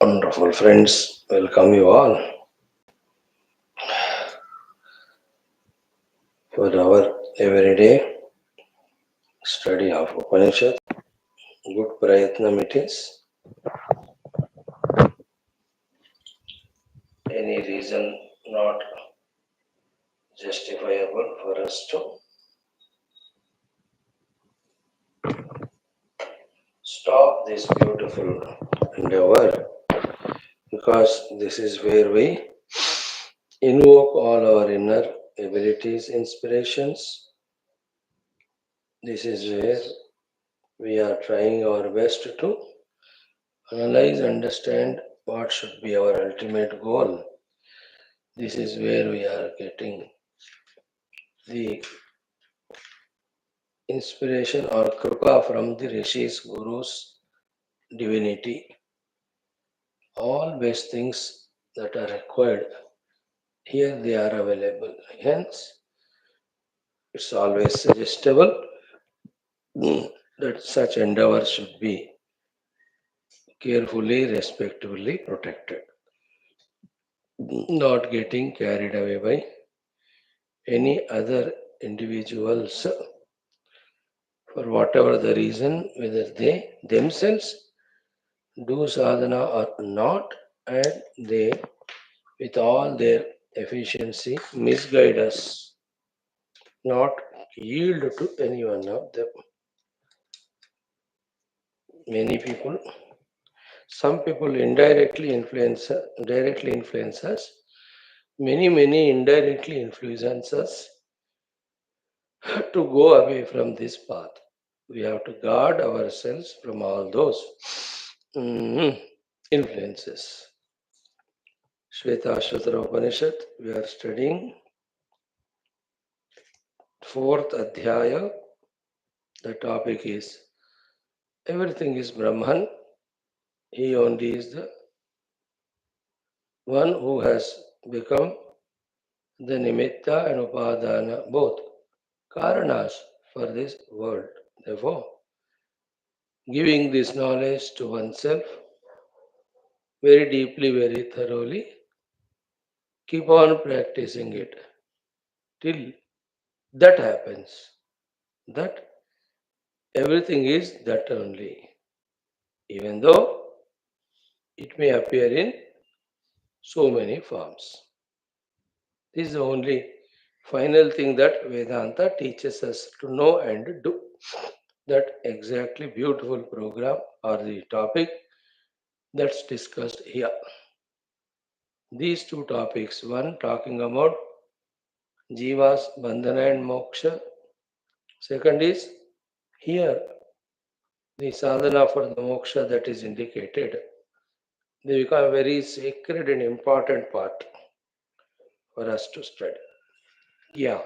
Wonderful friends, welcome you all for our everyday study of Upanishad. Good prayatnam it is. Any reason not justifiable for us to stop this beautiful endeavor, because this is where we invoke all our inner abilities, inspirations. This is where we are trying our best to analyze, understand what should be our ultimate goal. This is where we are getting the inspiration or kripa from the rishis, gurus, divinity. All best things that are required here, they are available. Hence, it's always suggestible that such endeavors should be carefully, respectfully protected, not getting carried away by any other individuals for whatever the reason, whether they themselves do sadhana or not, and they, with all their efficiency, misguide us, not yield to any one of them. Many people, some people directly influence us. Many indirectly influence us to go away from this path. We have to guard ourselves from all those influences. Shwethashwathara Upanishad, we are studying 4th Adhyaya. The topic is everything is Brahman. He only is the one who has become the Nimitta and Upadana, both Karanas for this world. Therefore, giving this knowledge to oneself very deeply, very thoroughly, keep on practicing it till that happens. That everything is that only, even though it may appear in so many forms. This is the only final thing that Vedanta teaches us to know and do. That exactly beautiful program or the topic that's discussed here. These two topics, one talking about Jiva's Bandhana and Moksha, second is here the sadhana for the moksha that is indicated. They become a very sacred and important part for us to study. Yeah.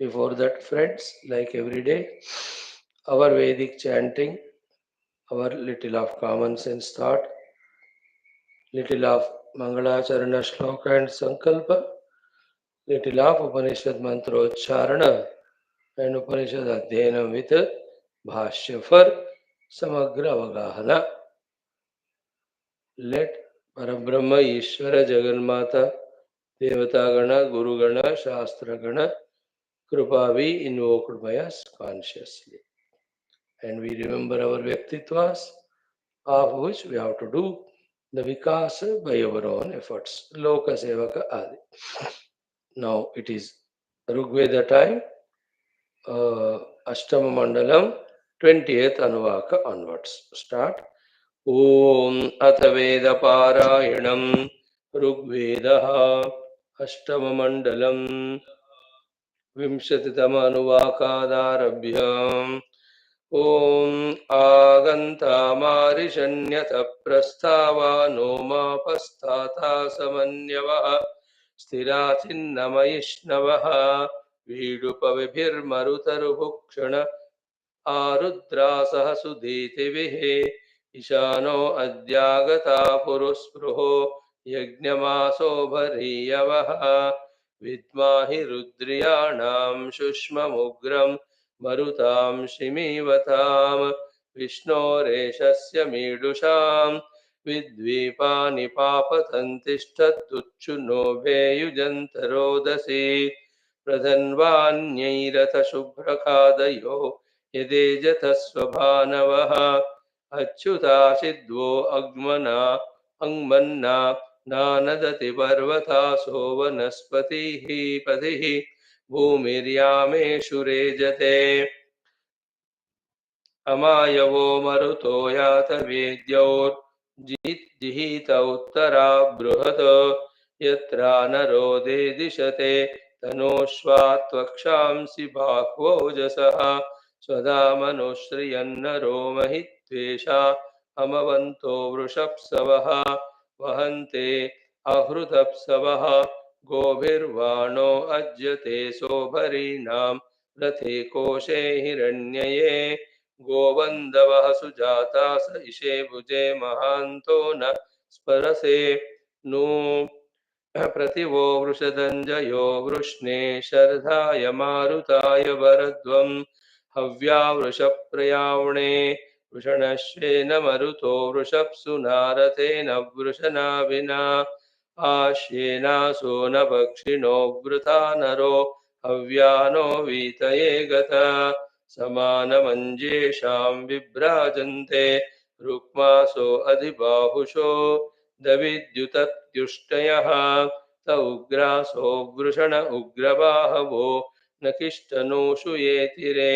Before that, friends, like every day, our Vedic chanting, our little of common sense thought, little of Mangalacharana Shloka and Sankalpa, little of Upanishad Mantrocharana and Upanishad Adhyayana with Bhashya for Samagra Avagahana. Let Parabrahma Ishvara Jaganmata Devatagana Gurugana Shastragana Krupa be invoked by us consciously. And we remember our Vyaktitvas, of which we have to do the Vikasa by our own efforts. Loka Sevaka Adi. Now it is Rigveda time, Ashtama Mandalam, 20th Anuvaka onwards. Start. Om Ataveda Parayinam Rigvedaha Ashtama Mandalam Vimshatitama Anuvakadarabhyam Om Agantamariषण्यथ Prastava Noma Pastata Samanyava Stirachinnamaishnavaha Vidupavibhirmarutaruhukshana Arudrasaha Sudetivihe Ishano Adyagata Puruspruho Yajnamaso Bhariyavaha Vidmahi Rudriyanam Shushma Mugram Marutam Shimivatam Vishnureshasya Midusham विद्वीपानि पापतन्तिष्ठद्दुच्छुनो भेयुजन्तरोदसी प्रधन्वान्यैरथशुभ्रखादयो यदेजतस्वभानवः अच्युतासिद्वो अग्मना अंमन्ना नानदति पर्वतासो वनस्पतिः पतिः भूमिर्यामेषु रेजते अमायवो मरुतो यात वेद्यौर्जिहीत उत्तरा बृहत् यत्रा नरो दिशते तनोश्वात्वक्षांसि बाह्वोजसः स्वधामनुश्रियन्नरो महित्वेषा अमवन्तो वृषप्सवः वहन्ते आहृतप्सवः गोभिर्वाणो अज्यते सोभरीणां रथे कोशे हिरण्यये गोवन्दवः सुजाता स इषे भुजे महान्तो न स्परसे नु प्रतिवो वृषदञ्जयो वृष्णे शर्धाय मारुताय वरध्वं हव्या वृषप्रयावणे वृषणश्वेन मरुतो वृषप्सु नारथेन वृषनाभिना आश्येनासो न पक्षिणो वृथा नरो हव्यानो वीतये गता समानमञ्जेषां विभ्राजन्ते रुक्मासो अधिबाहुषो दविद्युतत्युष्टयः त उग्रासो वृषण उग्रबाहवो न किष्टनोषु येतिरे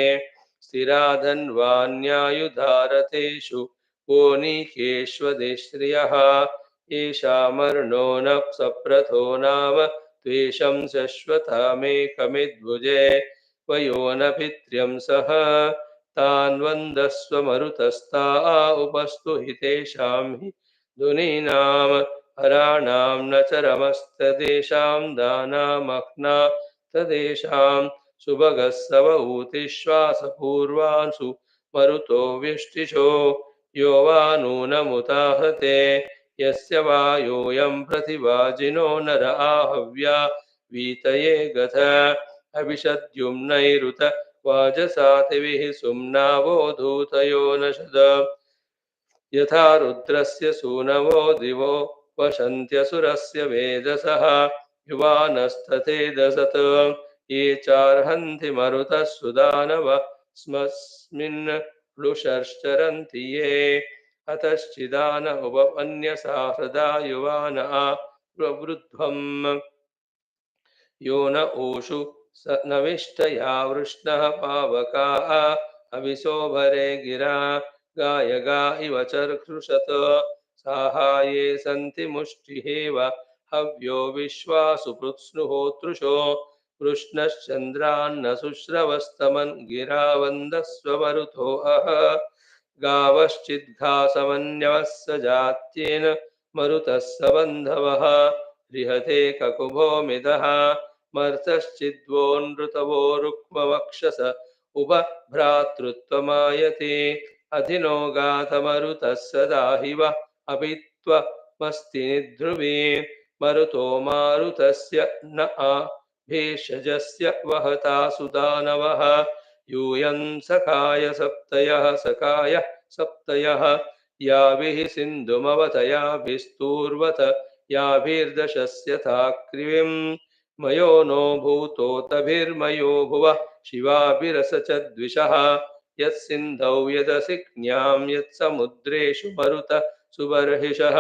स्थिराधन्वान्यायुधारथेषु कोनीकेष्वदेश्रियः येषामर्णो न सप्रथो नाम त्वेषं शश्वतमेकमिद्भुजे वयो न पित्र्यं सह तान् वन्दस्व मरुतस्ता उपस्तु हितेषां हि दुनीनां हराणां न चरमस्तदेशां दानामह्ना तदेशां सुभगस्सव ऊतिश्वासपूर्वांसु मरुतो व्यष्टिशो यो वा नूनमुताहते यस्य वा योऽयं प्रतिवाजिनो नर आहव्या वीतये गत अभिषद्युम्नैरुत वाजसातिभिः सुम्नावो धूतयो न शद यथा रुद्रस्य सूनवो दिवो वसन्त्यसुरस्य वेदसः युवानस्तथेदसत् ये चार्हन्ति मरुतः सुदानव स्मस्मिन् प्लुषश्चरन्ति ये अतश्चिदान उपपन्यसा हृदा युवान प्रवृध्वम् यो न ऊषु स नविष्टया वृष्णः पावकाः अविशोभरे गिरा गायगा इव चर्कृषत साहाय्ये सन्ति मुष्टिहेव हव्यो विश्वासु पृत्स्नुहोतृशो कृष्णश्चन्द्रान्न शुश्रवस्तमन् गिरा वन्दस्व मरुतो अह गावश्चिद्घासमन्यवः स जात्येन मरुतः स बन्धवः रिहते ककुभो मिदः मर्तश्चिद्वोनृतवो रुक्मवक्षस उपभ्रातृत्वमायते अधिनो गातमरुतः सदा हि वः अपि त्वमस्ति निध्रुवे मरुतो मारुतस्य न भेषजस्य वहता सुदानवः यूयं सखाय सप्तयः सखाय सप्तयः याभिः सिन्धुमवतयाभिस्तूर्वत याभिर्दशस्य ताक्रिवीं मयो नो भूतोतभिर्मयो भुवः शिवाभिरसचद्विषः यत्सिन्धौ यदसिक्न्यां यत्समुद्रेषु मरुत सुबर्हिषः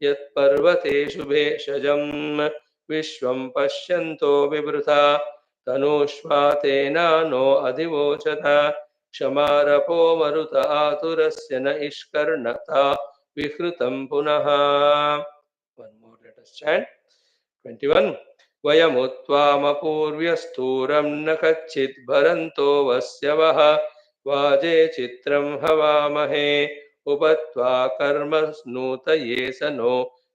यत्पर्वतेषु भेषजं विश्वं पश्यन्तो विवृथा तनूष्वातेना नो अधिवोचत क्षमारपो मरुत आतुरस्य न इष्कर्णता विहृतं पुनः. One more, let us chant. 21. वयमुत्वामपूर्व्यस्तूरं न कच्चित् भरन्तो वस्यवः वाजे चित्रं हवामहे उपत्वा कर्म स्नूतये स नो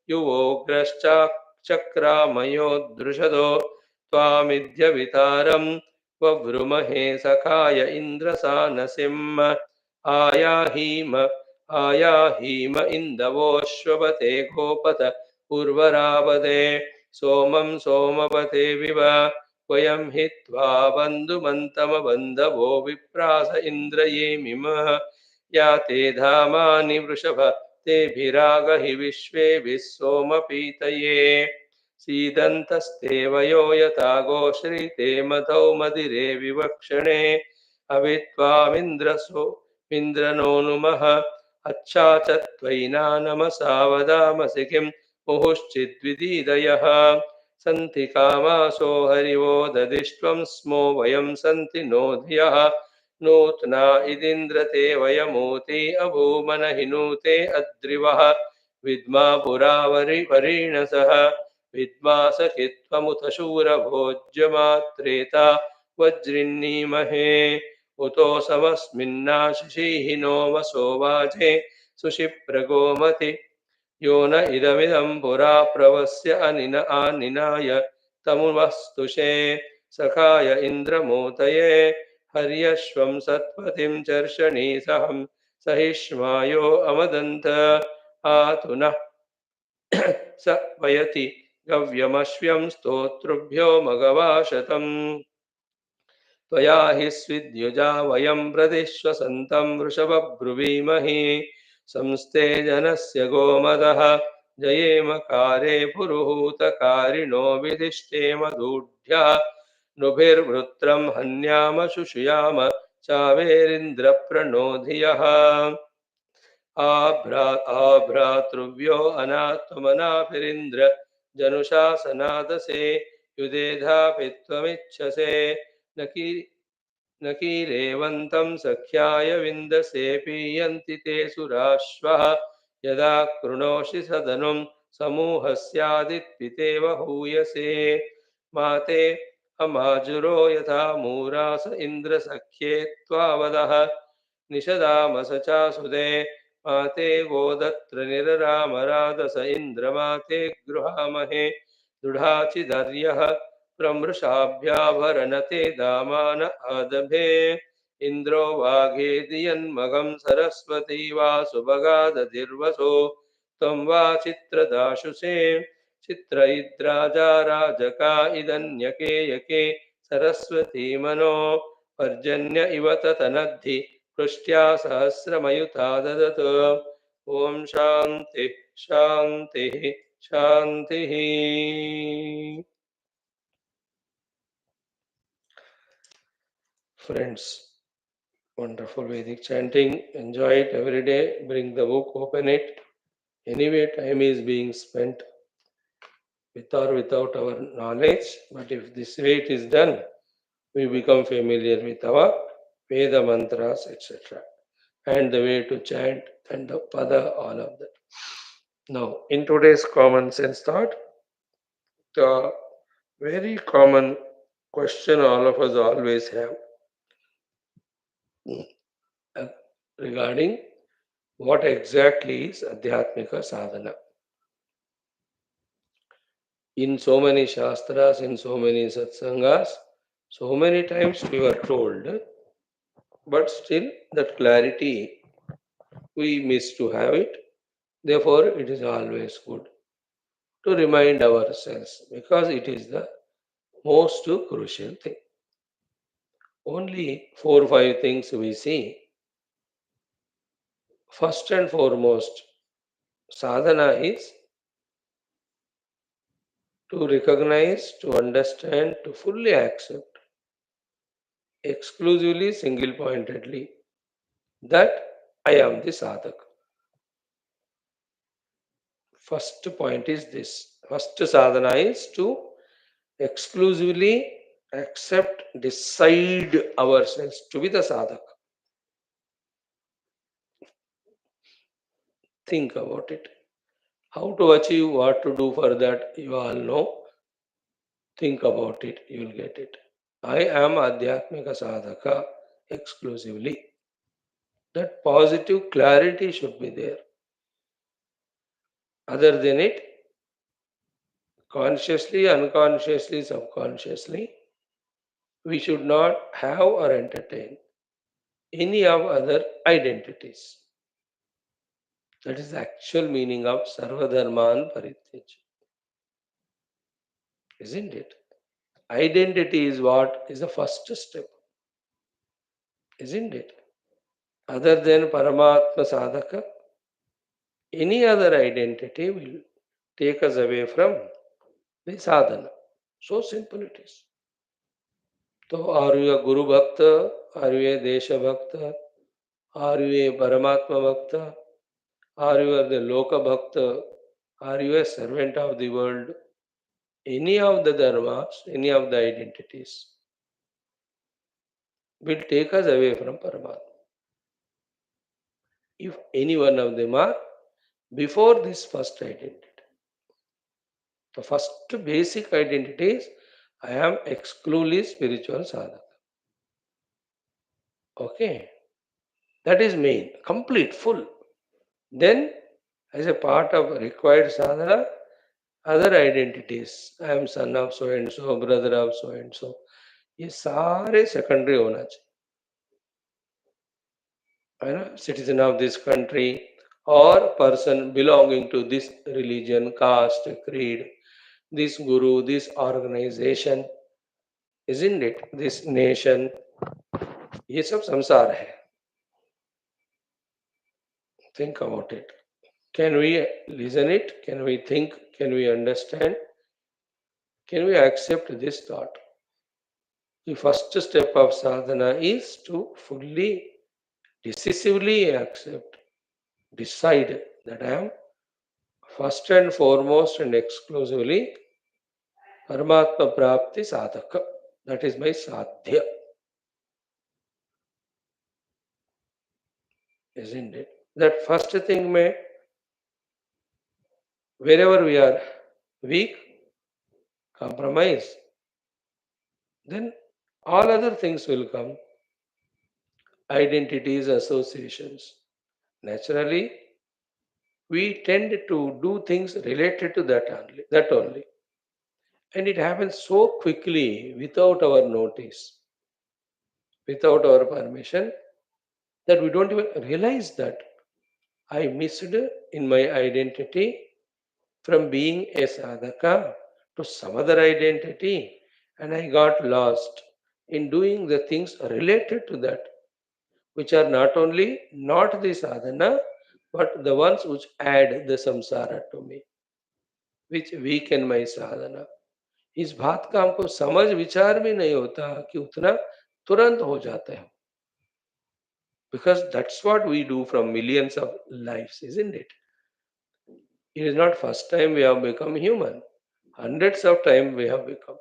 युवोग्रश्चक्रामयोदृषदो त्वामिद्यवितारं ववृमहे सखाय इन्द्रसानसिम् आयाहीम इन्दवोऽश्वपते गोपत उर्वरावदे सोमं सोमपते विव वयं हित्वा बन्धुमन्तमबन्धवो विप्रास इन्द्रयेमिमः या ते धामानि वृषभ तेभिरागहि विश्वेभिः सोमपीतये सीदन्तस्तेवयो यथा गोश्रिते मधौ मदिरे विवक्षणे अवित्वामिन्द्रनो नुमः अच्छा च त्वयिना नमसा वदामसि किं मुहुश्चिद्विदीदयः सन्ति कामासो हरिवो ददिष्ट्वं स्मो वयं सन्ति नो धियः नूत्ना इदिन्द्रते वयमूते अभूमन हिनूते अद्रिवः विद्मा पुरावरीणसः विद्मा सखित्वमुत शूरभोज्यमात्रेता वज्रिन्नीमहे उतो समस्मिन्नाशिषीः नो वसो वाजे सुषिप्रगोमति यो न इदमिदं पुरा प्रवस्य अनिन आनिनाय तमुवस्तुषे सखाय इन्द्रमूतये हर्यश्वं सत्पतिं चर्षणी सहं सहिष्मायो अमदन्त आतु नः स वयति गव्यमश्व्यं स्तोतृभ्यो मघवाशतम् त्वया हि स्विद्युजा वयं प्रदिश्वसन्तं वृषभब्रुवीमहि संस्ते जनस्य गोमदः जयेमकारे पुरुहूतकारिणो विधिष्ठेम दूढ्यः नृभिर्वृत्रं हन्याम शुषुयाम चावेरिन्द्रप्रणो धियः आभ्रातृव्यो अनात्मनाभिरिन्द्र जनुषा सनादसे युधेधापि त्वमिच्छसे न की न कीरेवन्तं सख्याय विन्दसे पीयन्ति ते सुराश्वः यदा कृणोषि सदनुं समूहस्यादित्पितेव हूयसे माते अमाजुरो यथा मूरास इन्द्रसख्ये त्वावदः निषदामस चासुदे माते गोदत्र निररामरादस इन्द्रमाते गृहामहे दृढाचिदर्यः प्रमृषाभ्याभरनते दामान आदभे इन्द्रो वाघेदियन्मगं सरस्वती वा सुभगादधिर्वसो त्वं वा चित्रदाशुषे चित्र इद्राजा राजका इदन्यके यके सरस्वती मनो पर्जन्य इव ततनद्धि पृष्ट्या सहस्रमयुता ददत् ॐ शान्तिः शान्तिः शान्तिः. Friends, wonderful Vedic chanting. Enjoy it every day. Bring the book, open it. Anyway, time is being spent with or without our knowledge. But if this way it is done, we become familiar with our Veda mantras, etc. And the way to chant and the pada, all of that. Now, in today's common sense thought, the very common question all of us always have regarding what exactly is Adhyatmika sadhana. In so many shastras, in so many satsangas, so many times we were told, but still that clarity we miss to have it. Therefore, it is always good to remind ourselves because it is the most crucial thing. Only 4 or 5 things we see. First and foremost, sadhana is to recognize, to understand, to fully accept, exclusively, single pointedly, that I am the sadhak. First point is this. First sadhana is to exclusively accept, decide ourselves to be the sadhak. Think about it. How to achieve, what to do for that, you all know. Think about it, you will get it. I am Adhyatmika Sadhaka exclusively. That positive clarity should be there. Other than it, consciously, unconsciously, subconsciously, we should not have or entertain any of other identities. That is the actual meaning of Sarvadharman Parityaj. Isn't it? Identity is what is the first step. Isn't it? Other than Paramatma Sadhaka, Any other identity will take us away from the sadhana. So simple it is. So are you a Guru Bhakta? Are you a Desha Bhakta? Are you a Paramatma Bhakta? Are you the Loka Bhakta? Are you a servant of the world? Any of the dharmas, any of the identities will take us away from Paramatma. If any one of them are before this first identity. The first basic identity is I am exclusively spiritual sadhaka. Okay, that is main, complete, full. Then, as a part of required sadhana, other identities. I am son of so and so, brother of so and so. ये सारे secondary होना चाहिए, है ना? Citizen of this country or person belonging to this religion, caste, creed, this guru, this organization, isn't it? This nation, ये सब संसार है. Think about it. Can we listen it? Can we think? Can we understand? Can we accept this thought? The first step of sadhana is to fully, decisively accept, decide that I am first and foremost and exclusively Paramatma Prapti Sadhaka. That is my sadhya. Isn't it? That first thing may, wherever we are weak, compromise, then all other things will come. Identities, associations. Naturally, we tend to do things related to that only. And it happens so quickly without our notice, without our permission, that we don't even realize that I missed in my identity from being a sadhaka to some other identity, and I got lost in doing the things related to that, which are not only not the sadhana, but the ones which add the samsara to me, which weaken my sadhana. इस बात का हमको समझ विचार भी नहीं होता कि उतना तुरंत हो जाता है, because that's what we do from millions of lives, isn't it? It is not first time we have become human. Hundreds of times we have become.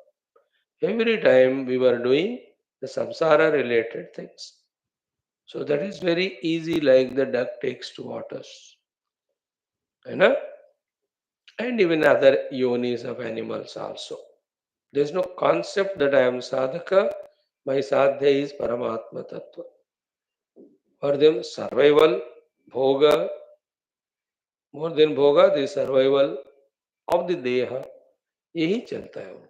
Every time we were doing the samsara related things. So that is very easy, like the duck takes to waters. You know? And even other yonis of animals also. There is no concept that I am sadhaka, my sadhya is Paramatma Tattva. For them, survival, bhoga, more than bhoga, the survival of the deha, यही चलता है उनको.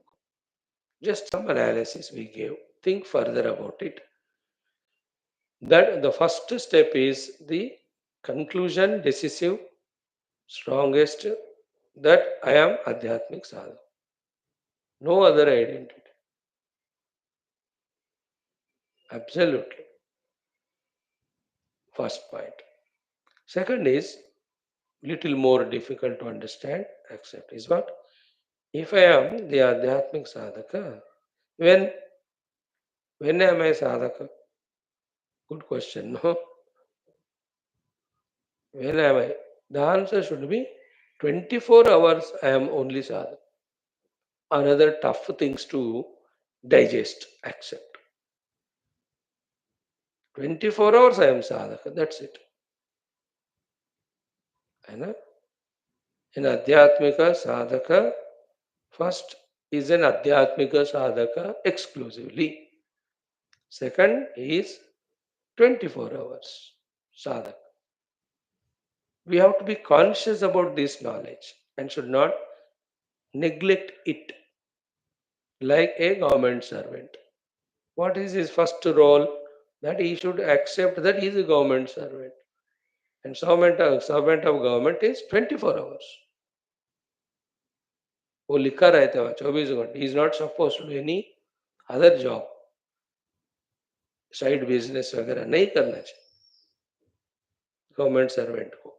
Just some analysis we gave. Think further about it. That the first step is the conclusion, decisive, strongest, that I am Adhyatmic Sadhana. No other identity. Absolutely. First point. Second is little more difficult to understand, accept, is what? If I am the Adhyatmic Sadhaka, when am I Sadhaka? Good question, no? When am I? The answer should be 24 hours I am only sadhaka. Another tough things to digest, accept. 24 hours I am sadhaka, that's it. An Adhyatmika sadhaka, first is an Adhyatmika sadhaka exclusively. Second is 24 hours sadhaka. We have to be conscious about this knowledge and should not neglect it like a government servant. What is his first role? That he should accept that he is a government servant. And servant of government is 24 hours. वो लिखा रहता है 24 घंटे. He is not supposed to do any other job. Side business वगैरह नहीं करना चाहिए government servant को.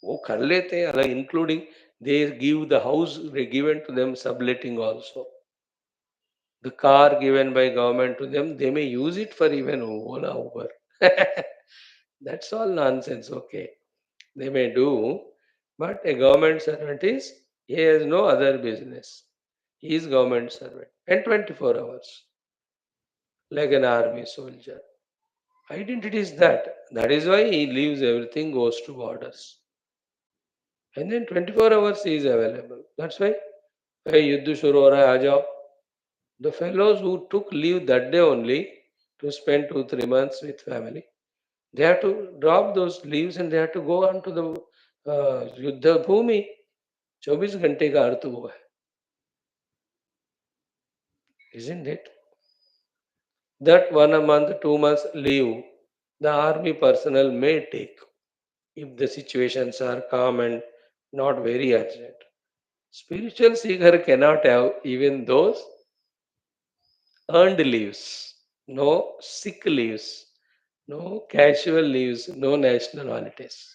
वो कर लेते हैं अलग, including they give the house given to them subletting also. The car given by government to them, they may use it for even Ola, Uber. That's all nonsense. Okay, they may do, but a government servant is, he has no other business. He is government servant and 24 hours like an army soldier. Identity is that. That is why he leaves everything, goes to borders. And then 24 hours he is available. That's why, hey, युद्ध शुरू हो रहा है, आ जाओ. The fellows who took leave that day only to spend 2 3 months with family, they have to drop those leaves and they have to go on to the युद्ध भूमि. 24 घंटे का अर्थ वो है, isn't it? That 1 month, 2 months leave, the army personnel may take if the situations are calm and not very urgent. Spiritual seeker cannot have even those earned leaves, no sick leaves, no casual leaves, no national holidays.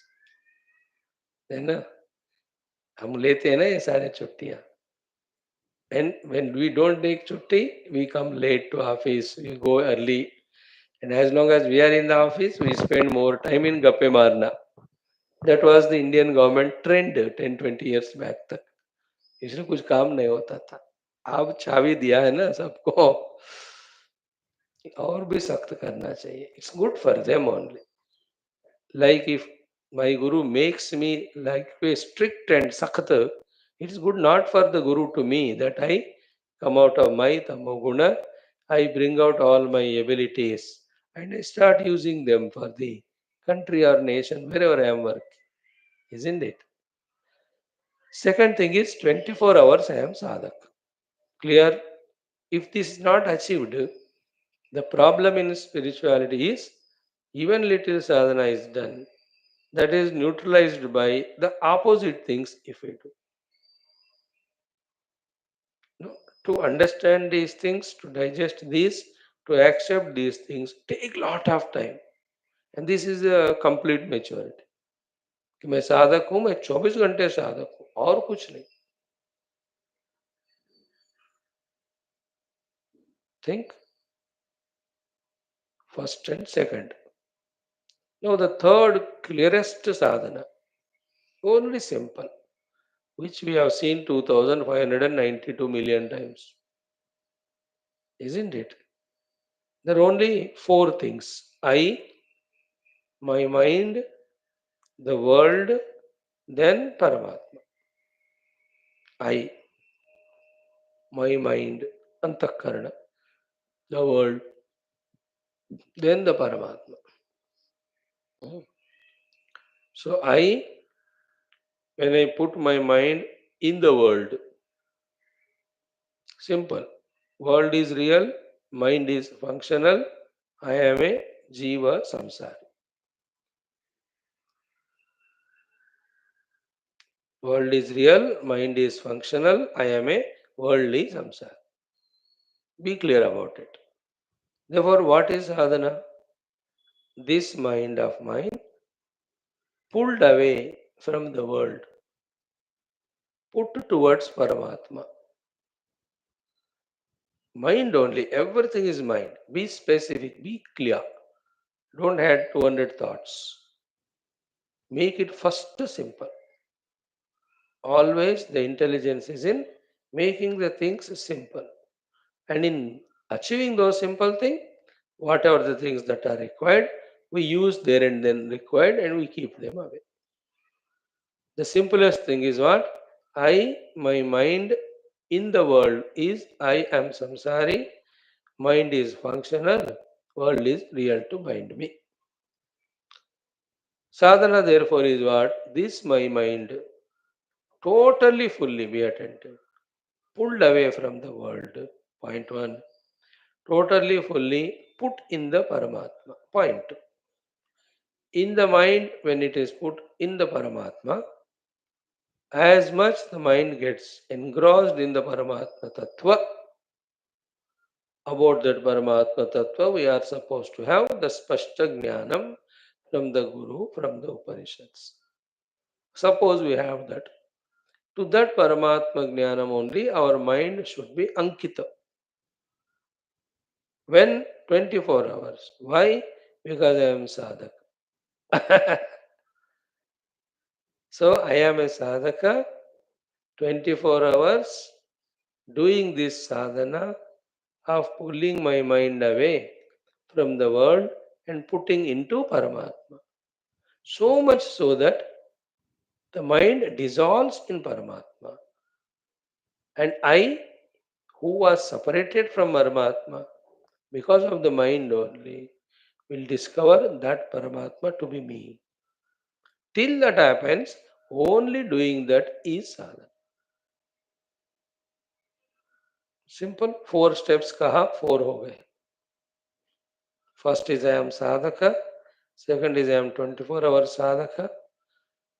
है ना? हम लेते हैं ना ये सारे छुट्टियां. And when we don't take chutti, we come late to office, we go early. And as long as we are in the office, we spend more time in gappe marna. That was the Indian government trend 10 20 years back तक. इसलिए कुछ काम नहीं होता था. अब चाबी दिया है ना सबको, और भी सख्त करना चाहिए. It's good for them only. Like if my guru makes me like a strict and sakht, it is good not for the guru to me that I come out of my tamoguna, I bring out all my abilities and I start using them for the country or nation wherever I am working, isn't it? Second thing is 24 hours I am sadhak. Clear? If this is not achieved, the problem in spirituality is even little sadhana is done, that is neutralized by the opposite things if we do. No, to understand these things, to digest these, to accept these things, take lot of time. And this is a complete maturity. कि मैं साधक हूं, मैं 24 घंटे साधक हूं और कुछ नहीं. Think first and second. Now the third clearest sadhana, only simple, which we have seen 2592 million times. Isn't it? There are only four things: I, my mind, the world, then Paramatma. I, my mind, Antakarana, the world, then the Paramatma. So I, when I put my mind in the world, simple. World is real, mind is functional, I am a Jiva Samsari. World is real, mind is functional, I am a worldly samsara. Be clear about it. Therefore, what is sadhana? This mind of mine pulled away from the world, put towards Paramatma. Mind only, everything is mind. Be specific, be clear. Don't add 200 thoughts. Make it first simple. Always the intelligence is in making the things simple. And in achieving those simple things, whatever the things that are required, we use there and then required and we keep them away. The simplest thing is what? I, my mind in the world is I am samsari, mind is functional, world is real to bind me. Sadhana therefore is what? This my mind totally fully be attentive, pulled away from the world. Point one. Totally fully put in the Paramatma. Point two. In the mind, when it is put in the Paramatma, as much the mind gets engrossed in the Paramatma Tattva, about that Paramatma Tattva, we are supposed to have the Spashta Jnanam from the Guru, from the Upanishads. Suppose we have that. To that Paramatma Jnanam only, our mind should be Ankita. When 24 hours. Why? Because I am sadhaka. So I am a sadhaka, 24 hours doing this sadhana of pulling my mind away from the world and putting into Paramatma. So much so that the mind dissolves in Paramatma. And I, who was separated from Paramatma because of the mind only, will discover that Paramatma to be me. Till that happens, only doing that is sadhana. Simple. 4 steps kaha, 4 ho gaye. First is I am sadhaka. Second is I am 24 hours sadhaka.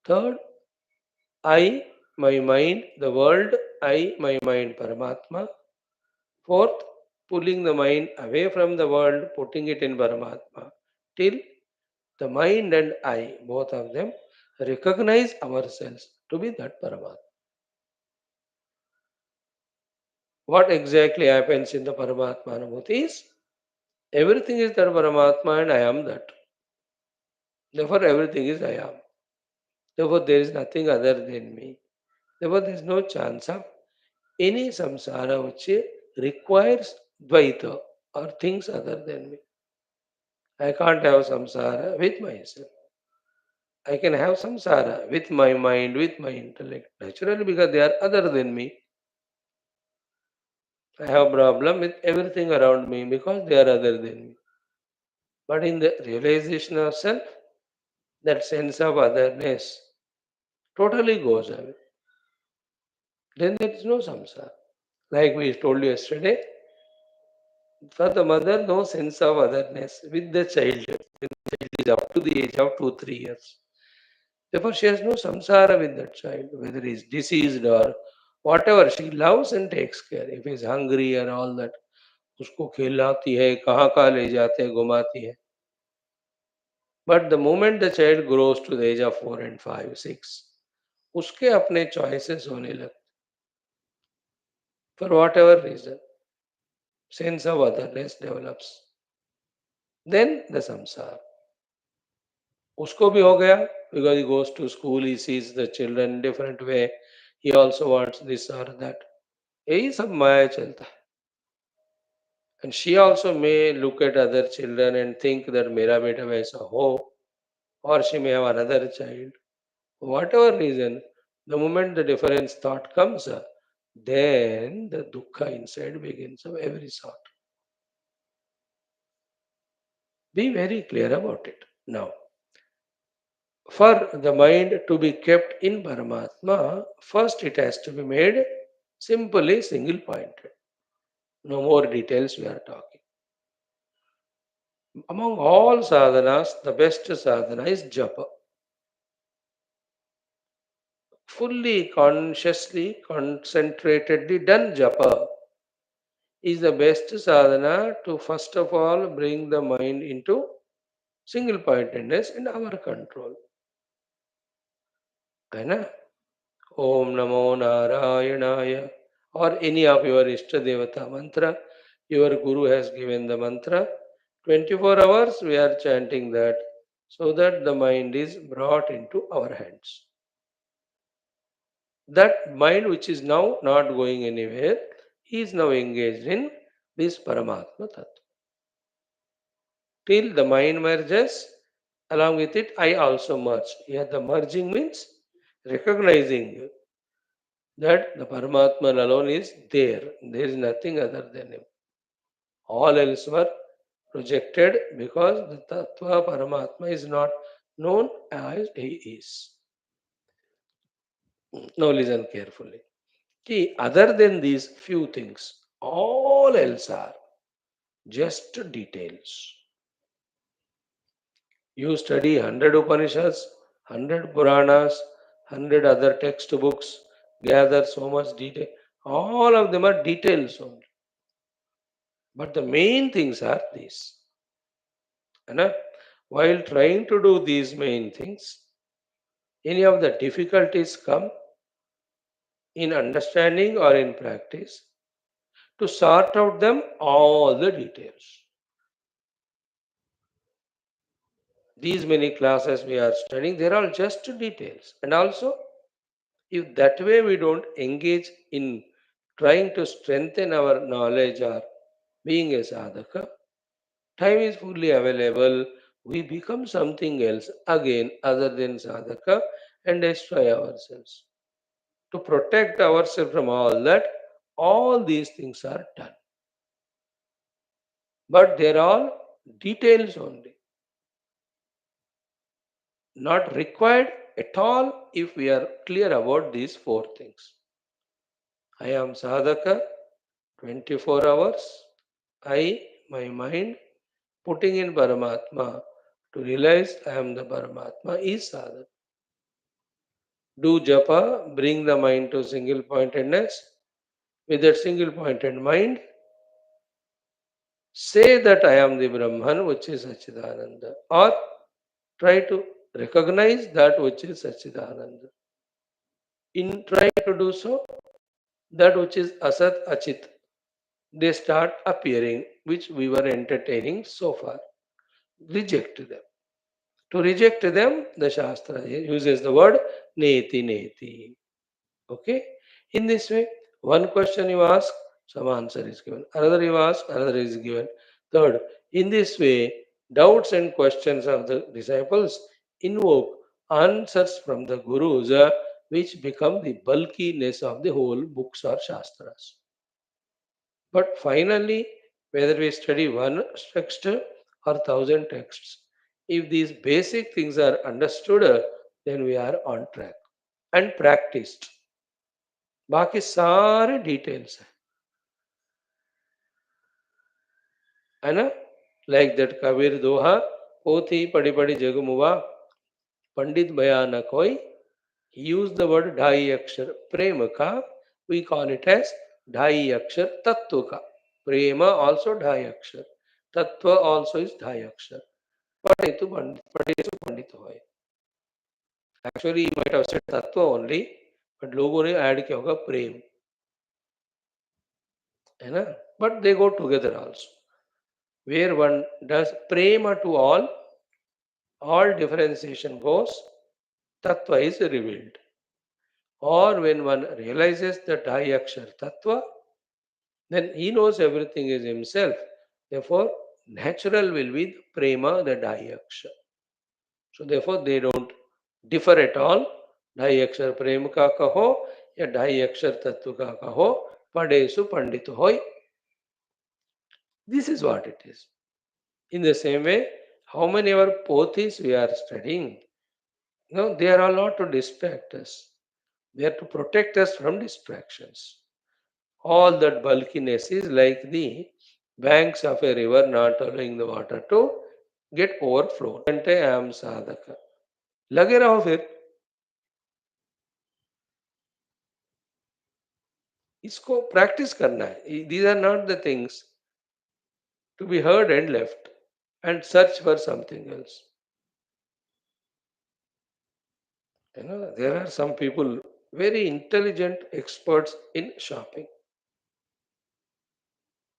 Third, I, my mind, the world, I, my mind, Paramatma. Fourth, pulling the mind away from the world, putting it in Paramatma. Till the mind and I, both of them, recognize ourselves to be that Paramatma. What exactly happens in the Paramatma Anubhuti is everything is that Paramatma and I am that. Therefore, everything is I am. Therefore, there is nothing other than me. Therefore, there is no chance of any samsara which requires Dvaita or things other than me. I can't have samsara with myself. I can have samsara with my mind, with my intellect. Naturally, because they are other than me. I have problem with everything around me because they are other than me. But in the realization of self, that sense of otherness totally goes away. Then there is no samsara. Like we told you yesterday, for the mother, no sense of otherness with the child. When the child is up to the age of 2, 3 years. Therefore, she has no samsara with that child, whether he is diseased or whatever. She loves and takes care. If he is hungry and all that, उसको खिलाती है, कहाँ कहाँ ले जाते हैं, घुमाती है. But the moment the child grows to the age of 4 and 5, 6, उसके अपने choices होने लगते. For whatever reason, sense of otherness develops. Then the samsara. उसको भी हो गया because he goes to school, he sees the children in different way, he also wants this or that. यही सब माया चलता है. And she also may look at other children and think that मेरा बेटा वैसा हो, or she may have another child. For whatever reason, the moment the difference thought comes, then the dukkha inside begins of every sort. Be very clear about it. Now, for the mind to be kept in Paramatma, first it has to be made simply single pointed. No more details we are talking. Among all sadhanas, the best sadhana is japa. Fully consciously, concentratedly done japa is the best sadhana to first of all bring the mind into single pointedness and our control. है ना? Om Namo Narayanaya, or any of your Ishta Devata mantra, your Guru has given the mantra. 24 hours we are chanting that so that the mind is brought into our hands. That mind which is now not going anywhere is now engaged in this Paramatma Tattva. Till the mind merges, along with it I also merge. Here the merging means recognizing that the Paramatma alone is there. There is nothing other than him. All else were projected because the Tattva Paramatma is not known as he is. Now listen carefully. See, other than these few things, all else are just details. You study 100 Upanishads, 100 Puranas, 100 other textbooks, gather so much detail. All of them are details only. But the main things are these. And while trying to do these main things, any of the difficulties come in understanding or in practice, to sort out them all the details. These many classes we are studying, they're all just details. And also, if that way we don't engage in trying to strengthen our knowledge or being a sadhaka, time is fully available, we become something else again other than sadhaka and destroy ourselves. To protect ourselves from all that, all these things are done. But they're all details only, not required at all if we are clear about these four things. I am sadhaka 24 hours. My mind, putting in Paramatma to realize I am the Paramatma is sadhana. Do japa, bring the mind to single pointedness. With that single pointed mind, say that I am the Brahman, which is Sachidananda, or try to recognize that which is Sachidananda. In trying to do so, that which is Asat Achit, they start appearing, which we were entertaining so far. Reject them. To reject them, the Shastra uses the word neti neti. Okay? In this way, one question you ask, some answer is given. Another you ask, another is given. Third, in this way, doubts and questions of the disciples invoke answers from the Gurus, which become the bulkiness of the whole books or Shastras. But finally, whether we study one text or thousand texts, if these basic things are understood, then we are on track and practiced. बाकी सारे details है ना like that Kabir दोहा पोथी पड़ी पड़ी जग मुआ पंडित बयान कोई यूज द वर्ड ढाई अक्षर प्रेम का वी कॉल इट एज ढाई अक्षर तत्व का प्रेम ऑल्सो ढाई अक्षर तत्व ऑल्सो इज ढाई अक्षर पढ़े तो पंडित हो एक्चुअली माइट हैव सेड तत्व ओनली बट लोगों ने ऐड किया होगा प्रेम है ना but they go together also where one does prema to all differentiation goes, tattva is revealed. Or when one realizes the Dayakshar tattva, then he knows everything is himself. Therefore, natural will be prema, the Dayakshar. So therefore, they don't differ at all. Dayakshar prema ka kaho, ya Dayakshar tattva ka kaho, padesu pandit hoy. This is what it is. In the same way, how many our pothis we are studying? No, they are all not to distract us. They are to protect us from distractions. All that bulkiness is like the banks of a river not allowing the water to get overflown. घंटे I am sadhaka. लगे रहो फिर इसको practice करना है. These are not the things to be heard and left and search for something else. You know, there are some people very intelligent experts in shopping.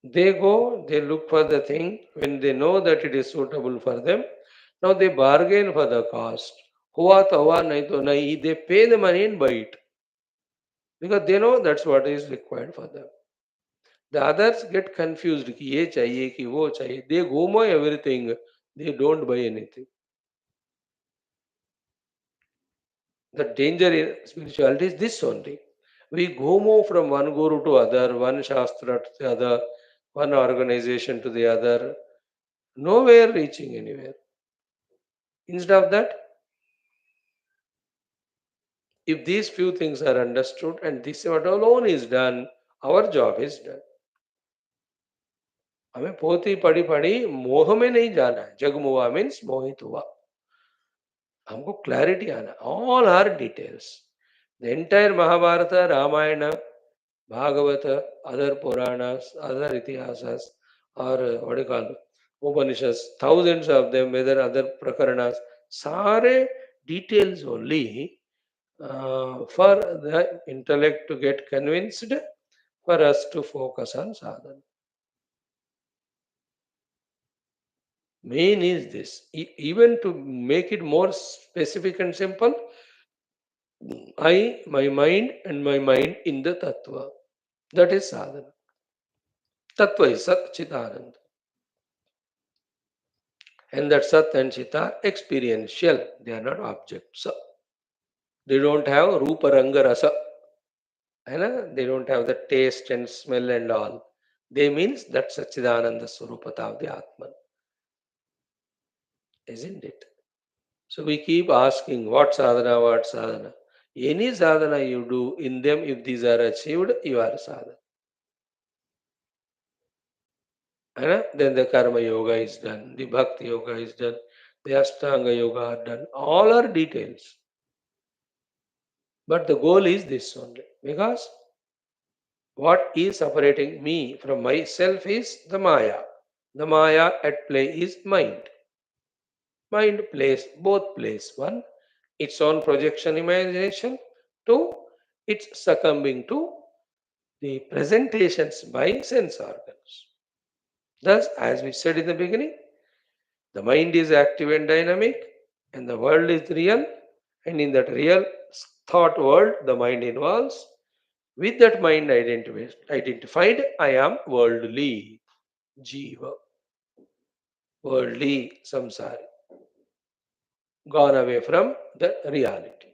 They go, they look for the thing when they know that it is suitable for them. Now they bargain for the cost. Hua to hua, nahi to nahi. They pay the money and buy it because they know that's what is required for them. The others get confused. कि ये चाहिए कि वो चाहिए. They go everything. They don't buy anything. The danger in spirituality is this only. We go from one guru to other, one shastra to the other, one organization to the other, nowhere reaching anywhere. Instead of that, if these few things are understood and this what alone is done, our job is done. हमें पोथी पढ़ी पढ़ी मोह में नहीं जाना है. जगमुआ means मोहित हुआ. हमको क्लैरिटी आना. All are details. The entire Mahabharata, Ramayana, Bhagavata, other Puranas, other Itihasas, or what do you call Upanishads, thousands of them, whether other Prakaranas, सारे details only for the intellect to get convinced, for us to focus on sadhana. Main is this. Even to make it more specific and simple, my mind, and my mind in the tattva. That is sadhana. Tattva is Sat Chitanand. And that Sat and Chit are experiential. They are not objects. They don't have Rupa Ranga Rasa. They don't have the taste and smell and all. They means that Satchidananda Swarupata of the Atman. Isn't it? So we keep asking, what sadhana, what sadhana? Any sadhana you do, in them if these are achieved, you are sadhana. Then the karma yoga is done, the bhakti yoga is done, the ashtanga yoga are done. All are details. But the goal is this only. Because what is separating me from myself is the Maya. The Maya at play is mind. Mind plays, both plays. One, its own projection imagination. Two, it's succumbing to the presentations by sense organs. Thus, as we said in the beginning, the mind is active and dynamic, and the world is real, and in that real thought world, the mind involves. With that mind identified, I am worldly, jiva, worldly, samsari, gone away from the reality.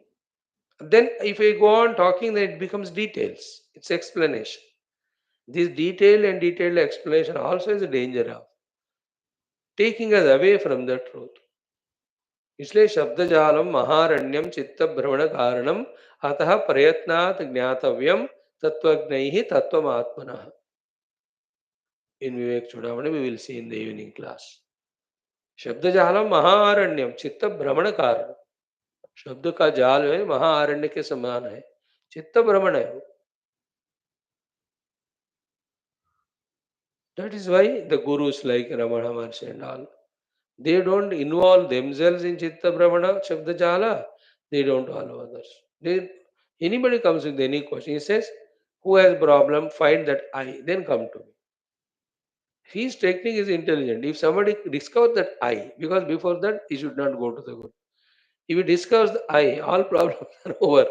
Then, if I go on talking, then it becomes details. It's explanation. This detailed explanation also is a danger of taking us away from the truth. इसलिए शब्दजालम महारण्यम चित्त भ्रमण कारणम अतः प्रयत्नात् ज्ञातव्यम तत्वज्ञैः तत्वमात्मनः. In Vivek Chudamani, we will see in the evening class. शब्दजालम महारण्यम चित्त भ्रमण कारण. शब्द का जाल है महाअरण्य के समान है, चित्त भ्रमण है. That is why the gurus like Ramana Maharshi and all, they don't involve themselves in Chitta Brahmana Shabda Jala. They don't allow others. Anybody comes with any question, he says, who has problem, find that I, then come to me. His technique is intelligent. If somebody discovers that I, because before that he should not go to the Guru. If he discovers the I, all problems are over.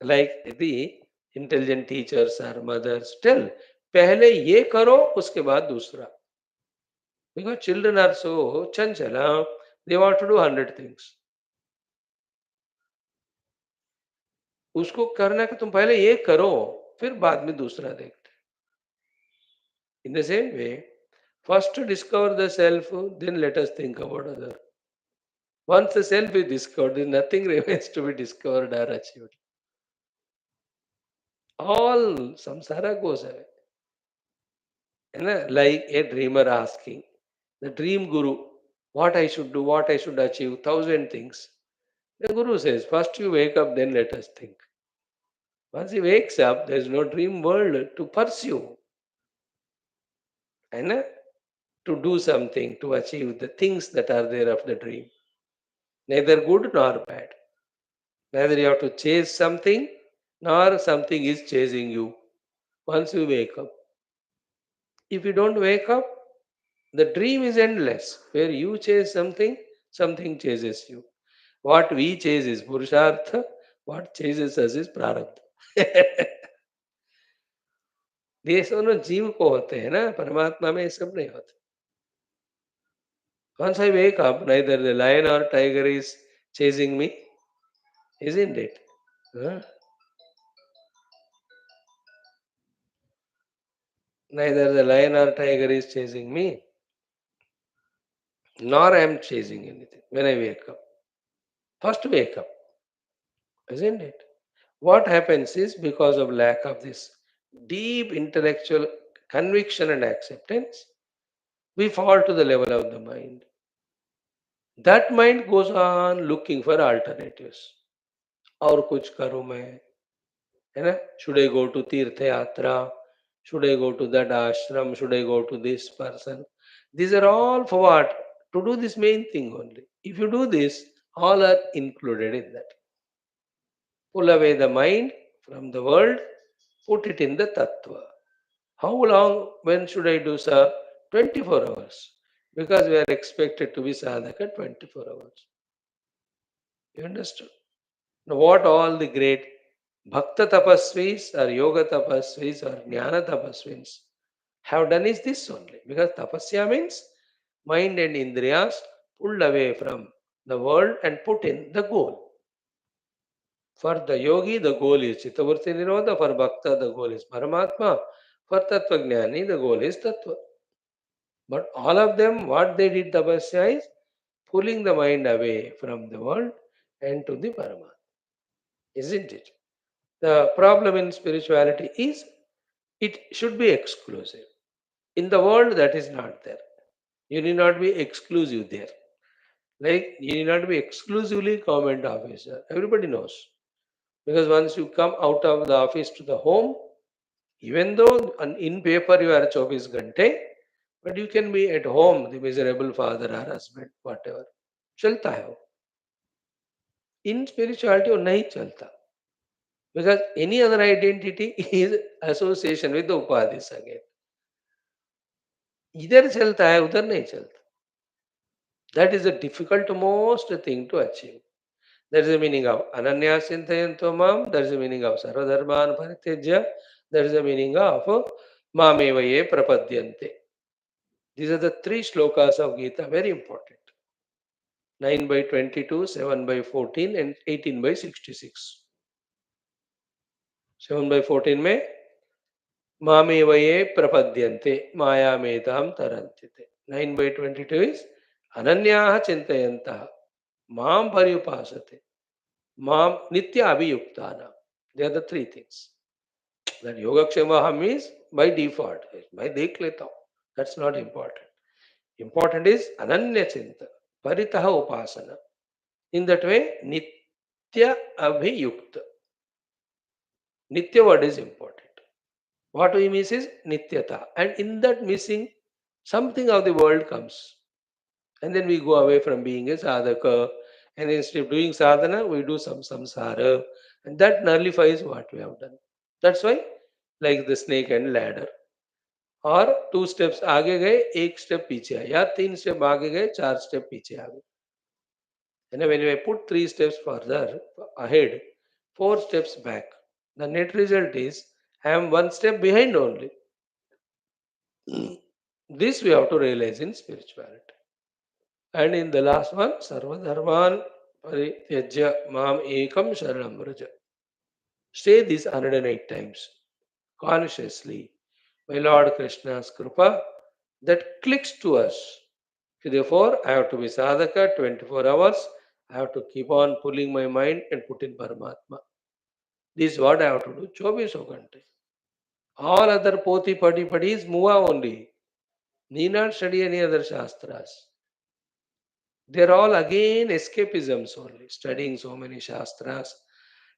Like the intelligent teachers or mothers tell, पहले ये करो उसके बाद दूसरा. Because children are so chanchala, they want to do 100 things. उसको करना है कि तुम पहले ये करो, फिर बाद में दूसरा देखते. In the same way, first to discover the self, then let us think about other. Once the self is discovered, then nothing remains to be discovered or achieved. All samsara goes away. Like a dreamer asking the dream guru, what I should do, what I should achieve, 1,000 things. The guru says, first you wake up, then let us think. Once he wakes up, there is no dream world to pursue. And to do something, to achieve the things that are there of the dream. Neither good nor bad. Neither you have to chase something, nor something is chasing you. Once you wake up. If you don't wake up, the dream is endless. Where you chase something, something chases you. What we chase is Purushartha, what chases us is Prarabdha. ये सब जीव को होते हैं ना, परमात्मा में ये सब नहीं होते. Once I wake up, neither the lion or tiger is chasing me, isn't it? Huh? Neither the lion or tiger is chasing me, nor I am chasing anything when I wake up. First wake up, isn't it? What happens is because of lack of this deep intellectual conviction and acceptance, we fall to the level of the mind. That mind goes on looking for alternatives. और कुछ करूं मैं, है ना? Should I go to Tirtha Yatra? Should I go to that ashram? Should I go to this person? These are all for what? To do this main thing only. If you do this, All are included in that. Pull away the mind from the world, put it in the tattva. How long, when should I do sir? 24 hours. Because we are expected to be sadhaka 24 hours. You understood? Now, what all the great bhakta tapasvis or yoga tapasvis or jnana tapasvis have done is this only. Because tapasya means mind and indriyas pulled away from the world and put in the goal. For the yogi, the goal is Chittavritti Nirodha. For Bhakta, the goal is Paramatma. For Tattvajnani, the goal is Tattva. But all of them, what they did, tapasya is pulling the mind away from the world and to the Paramatma. Isn't it? The problem in spirituality is it should be exclusive. In the world, that is not there. You need not be exclusive there. Like, you need not be exclusively government officer. Everybody knows. Because once you come out of the office to the home, even though in paper you are 24 घंटे, but you can be at home, the miserable father or husband, whatever. चलता है वो. In spirituality वो नहीं चलता. Because any other identity is association with the upadhis again. इधर चलता है, उधर नहीं चलता. That is the difficult most thing to achieve. That is the meaning of ananya chintayanto mam. That is the meaning of sarvadharman parityajya. That is the meaning of mamevaye prapadyante. These are the three shlokas of Gita, very important. 9 by 22, 7 by 14 and 18 by 66. 7 by 14 में मामेवये प्रपद्यन्ते मायामेतां तरन्ति. 9 by 22 is अनन्याः चिन्तयन्तः मां पर्युपासते मां नित्य अभियुक्तानां. They are the three things. That Yogakshemaham is by default. मैं देख लेता हूँ. That's not important. Important is Ananya Chinta, Paritaha Upasana. In that way, Nitya Abhiyukta. Nitya word is important. What we miss is Nityata. And in that missing, something of the world comes. And then we go away from being a sadhaka. And instead of doing sadhana, we do some samsara. And that nullifies what we have done. That's why, like the snake and ladder. और 2 steps आगे गए, 1 step पीछे आए, या 3 step आगे गए, 4 step पीछे आ गए. And when I put 3 steps further ahead, 4 steps back, the net result is I am 1 step behind only. This we have to realize in spirituality. And in the last one, Sarvadharman Parityajya Mam Ekam Sharanam Vraja. Say this 108 times consciously. My Lord Krishna's Kripa that clicks to us. Therefore, I have to be sadhaka 24 hours. I have to keep on pulling my mind and put in Paramatma. This is what I have to do. 24 घंटे. All other poti padi is muva only. Need not study any other shastras. They're all again escapisms only. Studying so many shastras,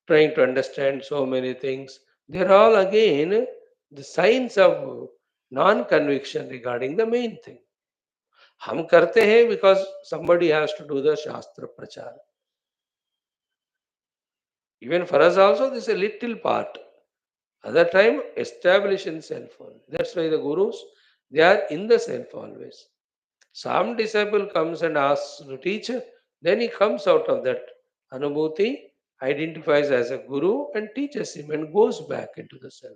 trying to understand so many things. They're all again the signs of non-conviction regarding the main thing. हम करते हैं because somebody has to do the shastra prachar. Even for us also, this is a little part. Other time, establish in self only. That's why the gurus, they are in the self always. Some disciple comes and asks to teach, then he comes out of that anubhuti, identifies as a guru and teaches him and goes back into the self.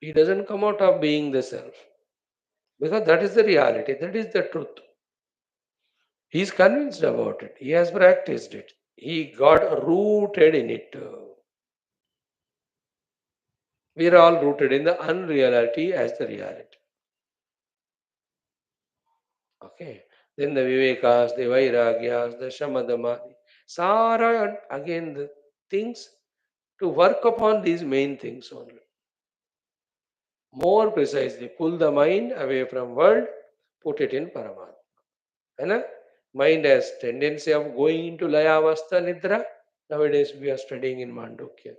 He doesn't come out of being the self. Because that is the reality, that is the truth. He is convinced about it. He has practiced it. He got rooted in it. We are all rooted in the unreality as the reality. Okay. Then the Vivekas, the Vairagyas, the Shamadhamadi. Sara, again, the things to work upon these main things only. More precisely, pull the mind away from world, put it in Paramatma. And mind has tendency of going into Layavastha Nidra. Nowadays we are studying in Mandukya.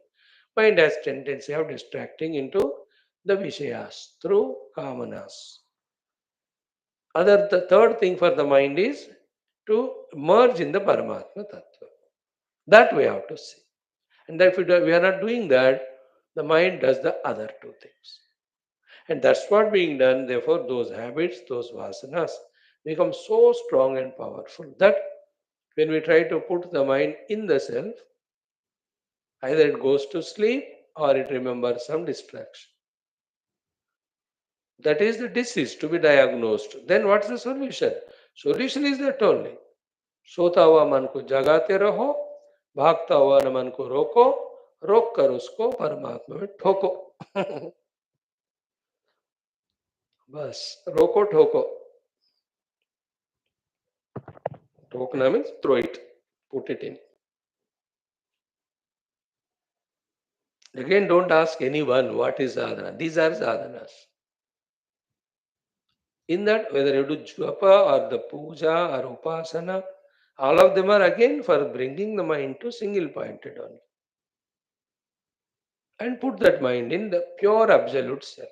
Mind has tendency of distracting into the Vishayas through Kamanas. The third thing for the mind is to merge in the Paramatma Tattva. That we have to see. And if we are not doing that, the mind does the other two things. And that's what being done. Therefore, those habits, those vasanas become so strong and powerful that when we try to put the mind in the self, either it goes to sleep or it remembers some distraction. That is the disease to be diagnosed. Then what's the solution? Solution is that only. सोता हुआ मन को जगाते रहो, भागता हुआ न मन को रोको, रोक कर उसको परमात्मा में ठोको. बस रोको ठोको. ठोकना means throw it, put it in. Again, don't ask anyone what is sadhana. These are sadhanas. In that, whether you do japa or the puja or upasana, all of them are again for bringing the mind to single pointed only. And put that mind in the pure absolute self.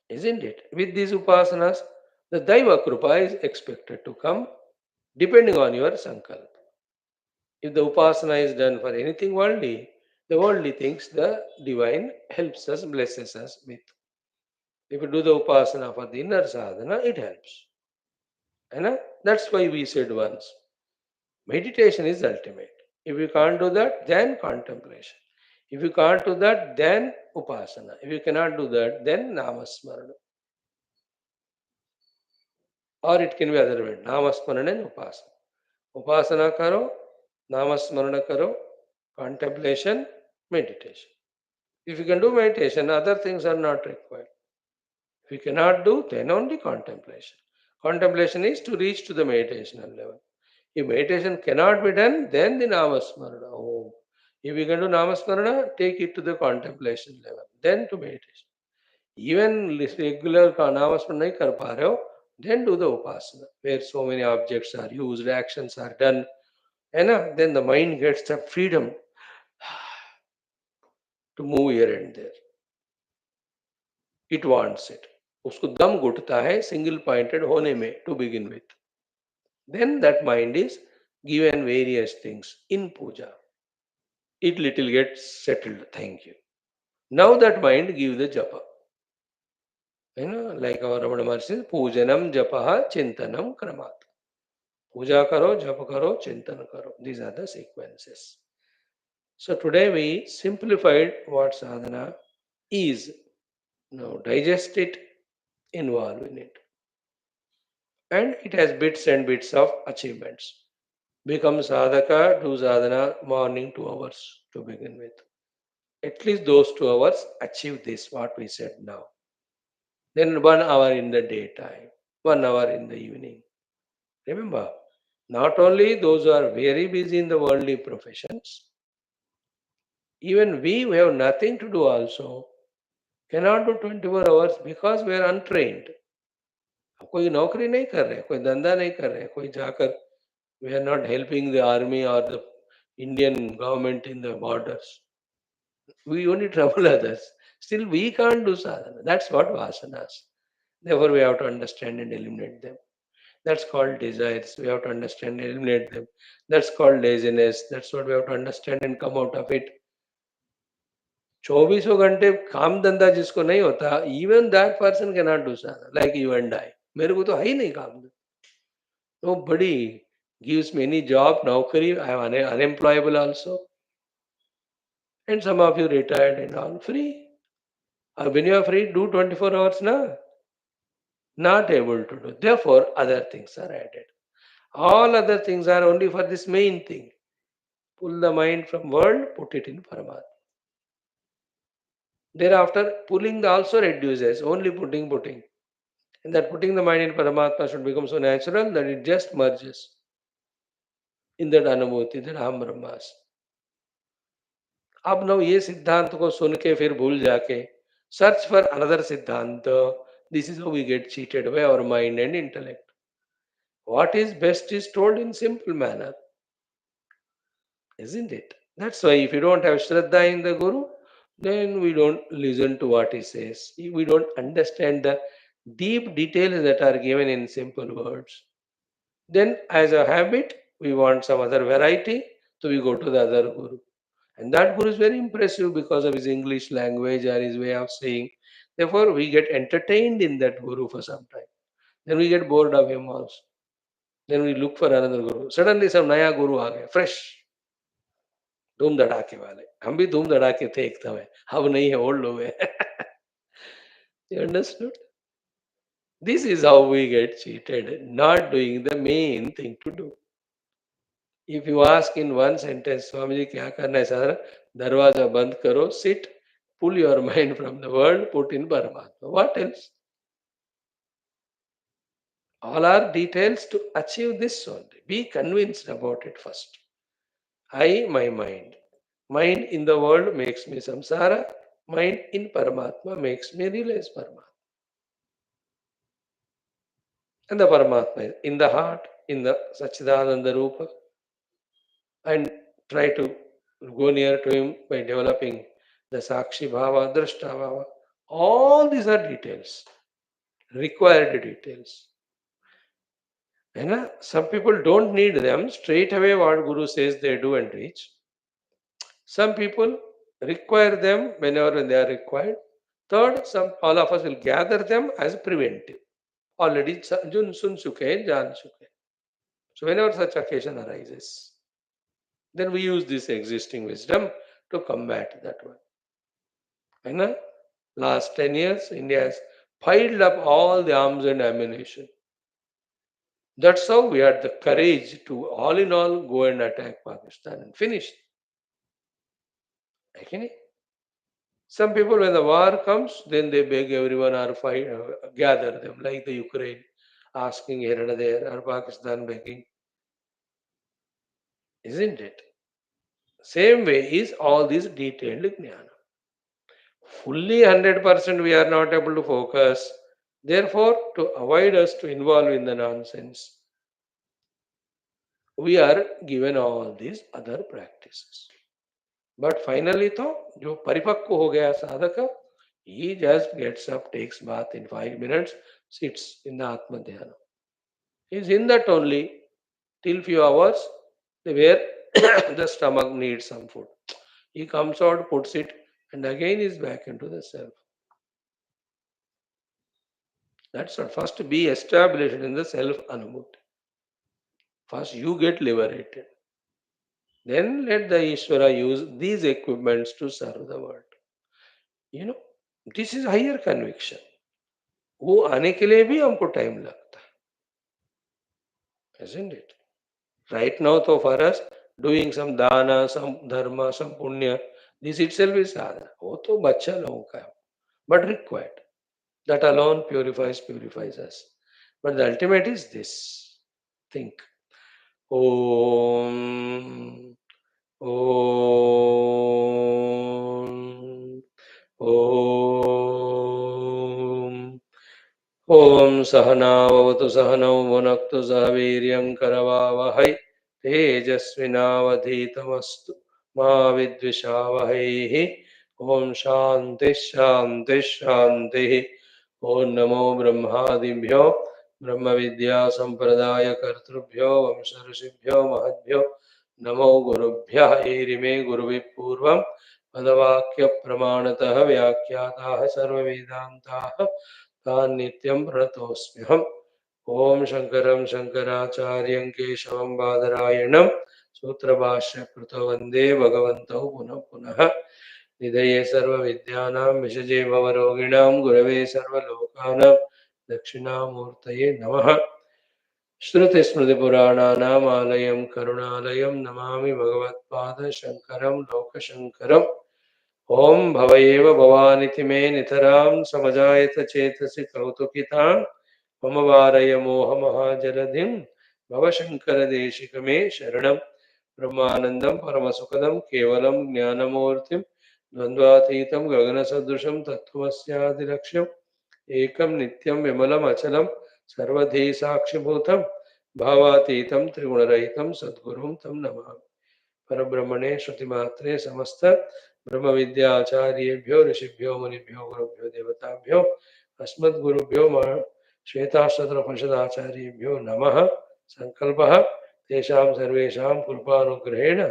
Isn't it? With these upasanas, the Daiva Krupa is expected to come depending on your sankalpa. If the upasana is done for anything worldly, the worldly things the divine helps us, blesses us with. If you do the upasana for the inner sadhana, it helps. And that's why we said once, meditation is ultimate. If you can't do that, then contemplation. If you can't do that, then upasana. If you cannot do that, then namasmarana. Or it can be other way, namasmarana and upasana. Upasana karo, namasmarana karo, contemplation, meditation. If you can do meditation, other things are not required. If you cannot do, then only contemplation. Contemplation is to reach to the meditational level. If meditation cannot be done, then the namasmarana. Oh. If you can do namasmarana, take it to the contemplation level, then to meditation. Even regular namasmarana nahi kar pa rahe ho, then do the upasana, where so many objects are used, actions are done, and then the mind gets the freedom to move here and there. It wants it. उसको दम घुटता है single pointed होने में to begin with. Then that mind is given various things in puja. It little gets settled. Thank you. Now that mind give the japa. Like our Ramana Maharshi says, Pujanam japaha chintanam kramat. Puja karo, japa karo, chintan karo. These are the sequences. So today we simplified what sadhana is. Now digest it, involve in it. And it has bits and bits of achievements. Become sadhaka, do sadhana, morning 2 hours to begin with. At least those 2 hours achieve this, what we said now. Then 1 hour in the daytime, 1 hour in the evening. Remember, not only those who are very busy in the worldly professions, even we who have nothing to do also cannot do 24 hours because we are untrained. कोई नौकरी नहीं कर रहे, कोई धंधा नहीं कर रहे, कोई जाकर we are not helping the army or the Indian government in the borders. We only trouble others. Still, we can't do sadhana. That's what vasanas. Therefore, we have to understand and eliminate them. That's called desires. We have to understand and eliminate them. That's called laziness. That's what we have to understand and come out of it. 24 घंटे काम धंधा जिसको नहीं होता, even that person cannot do sadhana, like you and I. मेरे को तो है ही नहीं काम. Nobody gives me any job, naukari. I am unemployable also. And some of you retired and all free. When you are free, do 24 hours now. Not able to do. Therefore, other things are added. All other things are only for this main thing. Pull the mind from world, put it in Paramatma. Thereafter, pulling also reduces, only putting. And that putting the mind in Paramatma should become so natural that it just merges in that Anubhuti, that Aham Brahmas. अब now ये सिद्धांत को सुन के फिर भूल जाके search for another सिद्धांत. This is how we get cheated by our mind and intellect. What is best is told in simple manner. Isn't it? That's why if you don't have Shraddha in the Guru, then we don't listen to what he says. We don't understand the deep details that are given in simple words. Then as a habit, we want some other variety, so we go to the other guru. And that guru is very impressive because of his English language or his way of saying. Therefore, we get entertained in that guru for some time. Then we get bored of him also. Then we look for another guru. Suddenly some naya guru आ गया, fresh, धूम धड़ाके वाले. हम भी धूम धड़ाके थे एक समय. अब नहीं है, old हो गए. You understood? This is how we get cheated, not doing the main thing to do. If you ask in one sentence, Swamiji, क्या करना है सारा? दरवाजा बंद करो, sit, pull your mind from the world, put in Paramatma. What else? All are details to achieve this only. Be convinced about it first. I, my mind. Mind in the world makes me samsara. Mind in Paramatma makes me realize Paramatma. And the Paramatma is in the heart, in the Sachidananda Rupa. And try to go near to him by developing the Sakshi Bhava, Drashta Bhava. All these are details, required details. And some people don't need them straight away, what Guru says they do and reach. Some people require them whenever they are required. Third, all of us will gather them as preventive. Already Jun Sun Suke, Jan Suke. So whenever such occasion arises, then we use this existing wisdom to combat that one. And last 10 years, India has piled up all the arms and ammunition. That's how we had the courage to, all in all, go and attack Pakistan and finish. Okay? Some people, when the war comes, then they beg everyone or gather them, like the Ukraine asking here and there, or Pakistan begging. Isn't it? Same way is all this detailed jnana. Fully 100% we are not able to focus. Therefore, to avoid us to involve in the nonsense, we are given all these other practices. But finally, जो परिपक्व हो गया साधक, he just gets up, takes bath in 5 minutes, sits in the Atma Dhyana. He is in that only till few hours where the stomach needs some food. He comes out, puts it, and again is back into the self. That's what. First be established in the self anubhuti. First you get liberated. Then let the Ishvara use these equipments to serve the world. This is higher conviction. वो आने के लिए भी हमको time लगता है, isn't it? Right now, so for us, doing some dana, some dharma, some punya, this itself is sadhana. वो तो बच्चा लोगों का है, but required. That alone purifies us. But the ultimate is this. Think. Om. Om. Om. Om Sahanavavatu Sahanau Bhunaktu Sahaviryam Karavavahai Tejasvinavadhitamastu Ma Vidvishavahai. Om Shanti Shanti Shanti. Om Namo Brahmadibhyo Brahma Vidya Sampradaya Kartrubhyo Vamsharishibhyo Mahadbhyo Namo Gurubhya Erime Guruvi Purvam Padavakya Pramanatah Vyakyatah Sarva Vedantah तान् नित्यं प्रणतोऽस्म्यहम्. ओम शंकरं शंकराचार्यं केशवं बादरायणं सूत्रभाष्यकृतो वन्दे भगवन्तौ पुनः पुनः. निधये सर्वविद्यानां विषजे भवरोगिणां गुरवे सर्वलोकानां दक्षिणामूर्तये नमः. श्रुतिस्मृतिपुराणानाम् आलयं करुणालयं नमामि भगवत्पादशङ्करं लोकशङ्करम्. ओम भवयेव भवानिति मे नितरां समजायत चेतसि कौतुकितां मम वारय मोहमहाजलधिं भवशङ्करदेशिक मे शरणं. ब्रह्मानन्दं परमसुखदं केवलं ज्ञानमूर्तिं द्वन्द्वातीतं गगनसदृशं तत्त्वमस्यादिलक्ष्यम् एकं नित्यं विमलम् अचलं सर्वधी साक्षिभूतं भावातीतं त्रिगुणरहितं सद्गुरुं तं नमामि. परब्रह्मणे श्रुतिमात्रे समस्त ब्रह्म विद्याचार्येभ्यो ऋषिभ्यो मुनिभ्यो गुरुभ्यो देवताभ्यो अस्मद्गुरुभ्यो श्वेताश्वतरोपनिषदाचार्येभ्यो नमः. Sankalpaha Tesham Sarvesham Kulpanugrahena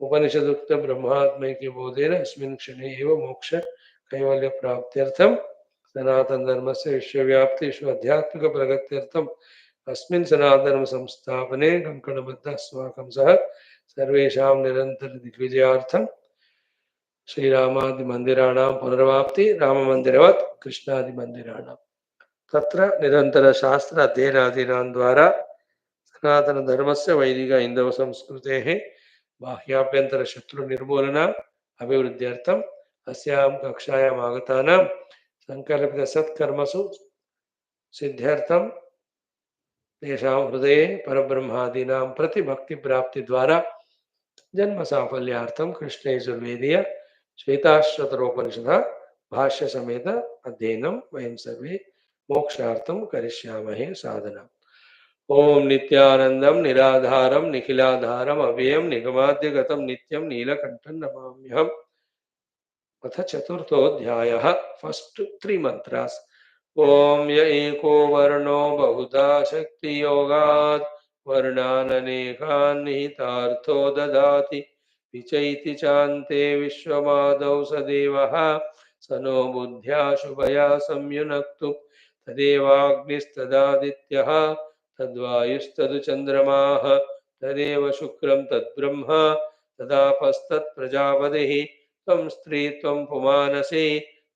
Upanishadukta Brahmatmaiki Bodhena Asmin Kshane Eva Moksha Kaivalya Praptyartham Sanatan Dharmasya Vishwavyapti Vishwadhyatmika Pragatyartham Asmin Sanatan Samstapane Kankanabadda Swakam Saha Sarvesham Nirantar Dikvijayartham Sri Ramadi Mandiranam Punarvapti Rama Mandiravat Krishnadi Mandiranam Tatra Nirantara Shastra Adhyayanaadinam Dwara Sanatana Dharmasya Vaidika Indava Samskrutehe Bhashyabhyantara Shatru Nirmulana Abhivruddhyartham Asyam Kakshayam Agatanam Sankalpita Satkarmasu Siddhyartham Tesham Hrudaye Parabrahmadinam Prati Bhakti Prapti Dwara Janma Safalyartham Krishna Yajurvediya Shwethashwathara Upanishad Bhashya Sameta Adhenam Vayam Sarve Mokshartham Karishyamahe Sadhanam ओम नित्यानंदम निराधारम निखिलाधारम अव्ययम निगमाद्यगतम नित्यम नीलकंठं नमाम्यहम् अथ चतुर्थोऽध्यायः first three mantras ओम य एको वर्णो बहुधा शक्तियोगात् वर्णाननेकान् निहितार्थो ददाति विचैति चान्ते विश्वमादौ स देवः स no बुद्ध्या शुभया संयुनक्तु तदेवाग्निस्तदादित्यः तद्वायुस्तदुचन्द्रमाः तदेव शुक्रं तद्ब्रह्म तदापस्तत्प्रजापतिः त्वं स्त्री त्वं पुमानसि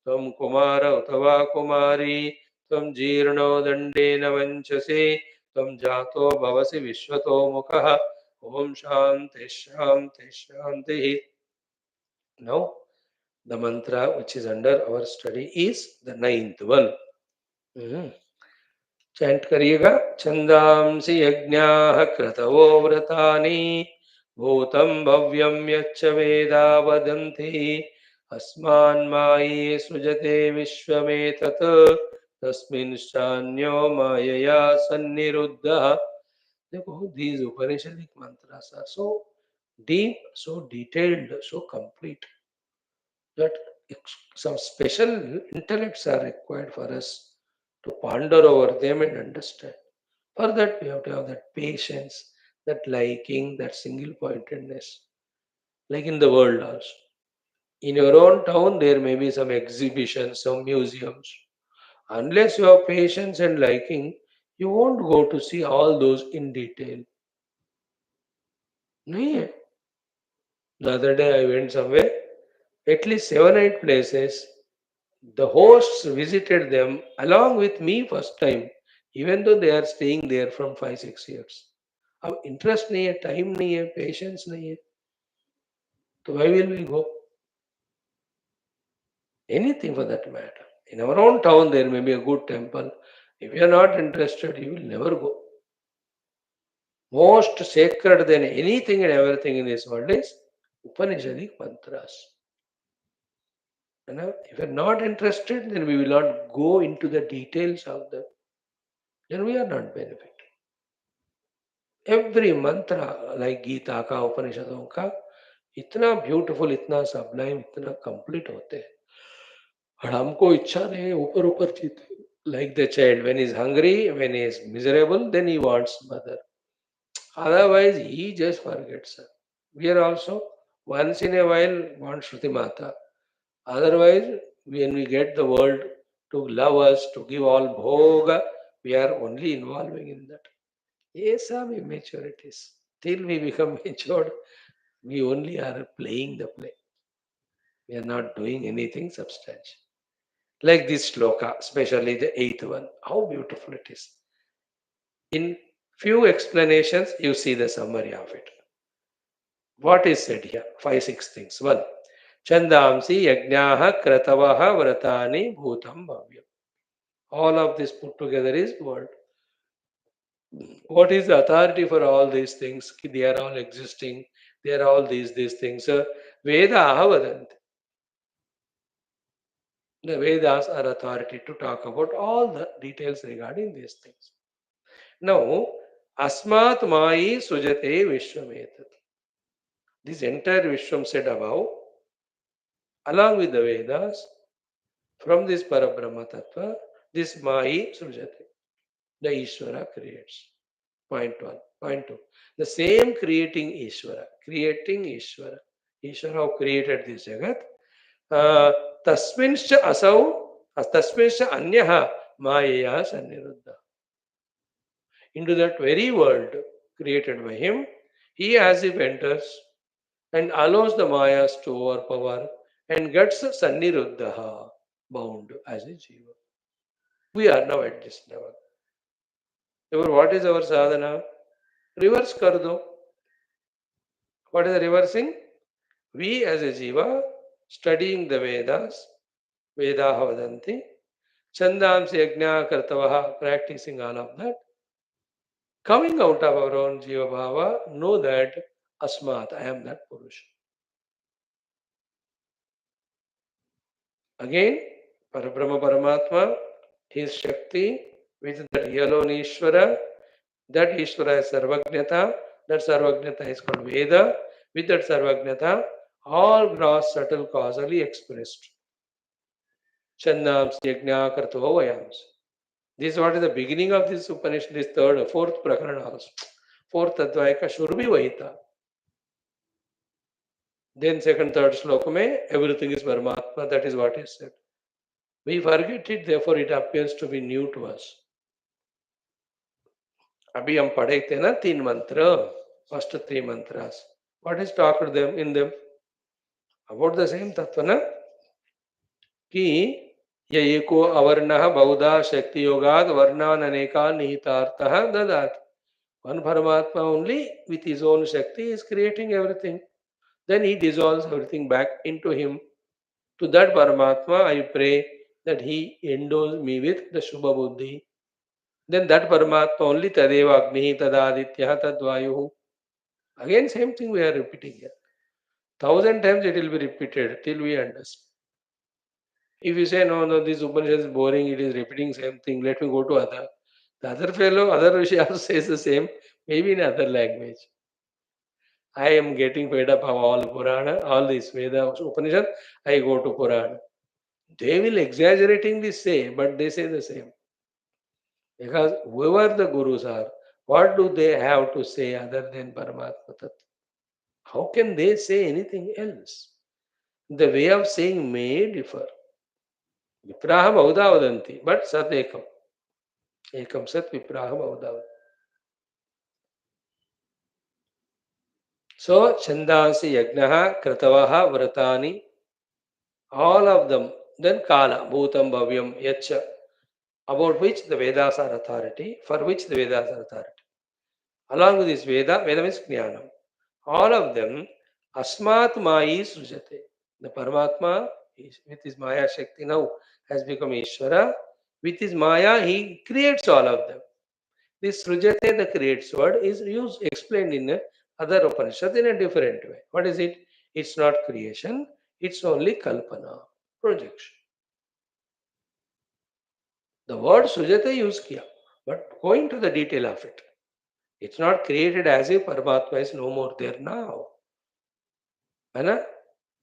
त्वं कुमार उत वा कुमारी त्वं जीर्णो दण्डेन वञ्चसि त्वं जातो भवसि विश्वतो मुखः ॐ शान्तिः शान्तिः शान्तिः. Now the mantra which is under our study is the ninth one. Chant करिएगा. छंदांसि यज्ञाः क्रतवो व्रतानि भूतं भव्यं यच्च वेदा वदन्ति अस्मान्मायी सृजते विश्वमेतत् तस्मिंश्चान्यो मायया सन्निरुद्धः. देखो, these Upanishadic mantras are so deep, so detailed, so complete that some special intellects are required for us to ponder over them and understand. For that, we have to have that patience, that liking, that single pointedness. Like in the world also. In your own town, there may be some exhibitions, some museums. Unless you have patience and liking, you won't go to see all those in detail. No. The other day I went somewhere, at least 7 8 places. The hosts visited them along with me first time, even though they are staying there from 5 6 years. अब interest नहीं है, time नहीं है, patience नहीं है, तो why will we go? Anything for that matter. In our own town, there may be a good temple. If you are not interested, you will never go. Most sacred than anything and everything in this world is Upanishadic mantras. And if you are not interested, then we will not go into the details of them. Then we are not benefiting. Every mantra like Gita का उपनिषदों का इतना beautiful, इतना Sublime, इतना complete होते हैं और हमको इच्छा नहीं है, ऊपर ऊपर जीते. Like the child, when he is hungry, when he is miserable, then he wants mother. Otherwise, he just forgets her. We are also once in a while want Shruti Mata. Otherwise, when we get the world to love us, to give all bhoga, we are only involving in that. Yes, some immaturities. Till we become matured, we only are playing the play. We are not doing anything substantial. Like this shloka, especially the eighth one. How beautiful it is. In few explanations, you see the summary of it. What is said here? 5 6 things. 1. Chandamsi yajnaha kratavaha vratani bhutam bhavyam. All of this put together is word. What is the authority for all these things? They are all existing. They are all these things. Vedaha vadanti. The Vedas are authority to talk about all the details regarding these things. Now, Asmat Mai Sujate Vishwametat. This entire Vishwam said above, along with the Vedas, from this Parabrahma Tattva, this Mai Sujate, the Ishvara creates. Point one. Point two. The same creating Ishvara. Creating Ishvara. Ishvara who created this Jagat. Tasminscha asau, tasminscha anyaha mayaya sanniruddha. Into that very world created by him, he as if enters and allows the mayas to overpower and gets sanniruddha, bound as a jiva. We are now at this level. Therefore, what is our sadhana? Reverse kar do. What is the reversing? We as a jiva studying the Vedas, Vedaha vadanti, Chandamsi yajna kartavaha, practicing all of that, coming out of our own jiva bhava, know that asmat, I am that Purusha. Again, Parabrahma Paramatma, his Shakti, with that alone Ishvara, that Ishvara is Sarvajnata, that Sarvajnata is called Veda, with that Sarvajnata, all gross subtle causally expressed. Chandams yajna kartava vayams. This is what is the beginning of this Upanishad, this fourth prakarana also. Fourth advaika shurbi vahita. Then second, third sloka mein, everything is Paramatma, that is what is said. We forget it, therefore it appears to be new to us. अभी हम पढ़े थे ना 3 मंत्र, first 3 mantras. What is talked to them in them? About the same tattva na? कि ये एको अवर्णः बहुधा शक्ति योगाद वर्णान अनेका निहितार्थः ददाति. One Paramatma only with his own Shakti is creating everything. Then he dissolves everything back into him. To that Paramatma I pray that he endows me with the Shubha Buddhi. Then that Paramatma only Tadeva Agnihi Tadaditya Tadvayu. Again same thing we are repeating here. 1,000 times it will be repeated till we understand. If you say, no, this Upanishad is boring, it is repeating same thing, let me go to other. The other fellow, other Rishi also says the same, maybe in other language. I am getting fed up of all Purana, all this Veda, Upanishad, I go to Purana. They will exaggeratingly say, but they say the same. Because whoever the Gurus are, what do they have to say other than Paramatma Tattva? How can they say anything else? The way of saying may differ. Vipraha Bauda Vadanti, but Sat Ekam. Ekam Sat Vipraha Bauda. So, Chandasi Yagnaha, Kratavaha, Vratani, all of them. Then Kala, Bhutam, Bhavyam, Yacha, about which the Vedas are authority, for which the Vedas are authority. Along with this Veda, Veda means Jnanam. All of them, Asmat Mayi Sujate. The Paramatma, with his Maya Shakti now, has become Ishvara. With his Maya, he creates all of them. This Srujate, the creates word, is used, explained in other Upanishad in a different way. What is it? It's not creation, it's only Kalpana, projection. The word Srujate used kiya, but going to the detail of it. It's not created as if Paramatma is no more there now.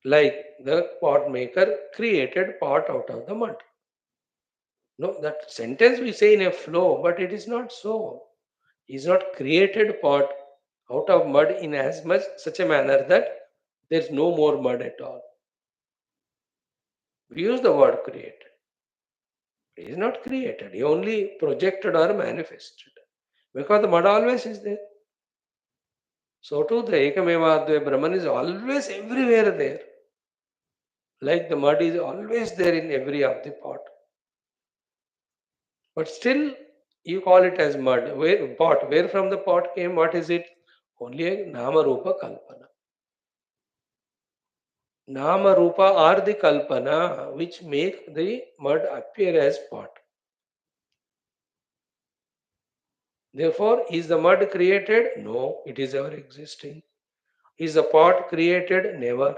Like the pot maker created pot out of the mud. No, that sentence we say in a flow, but it is not so. He is not created pot out of mud in as much such a manner that there is no more mud at all. We use the word created. He is not created. He only projected or manifested. Because the mud always is there. So too the Ekameva Advaya Brahman is always everywhere there. Like the mud is always there in every of the pot. But still you call it as mud. Where pot? Where from the pot came? What is it? Only a Nama Rupa Kalpana. Nama Rupa are the Kalpana which make the mud appear as pot. Therefore, is the mud created? No, it is ever existing. Is the pot created? Never.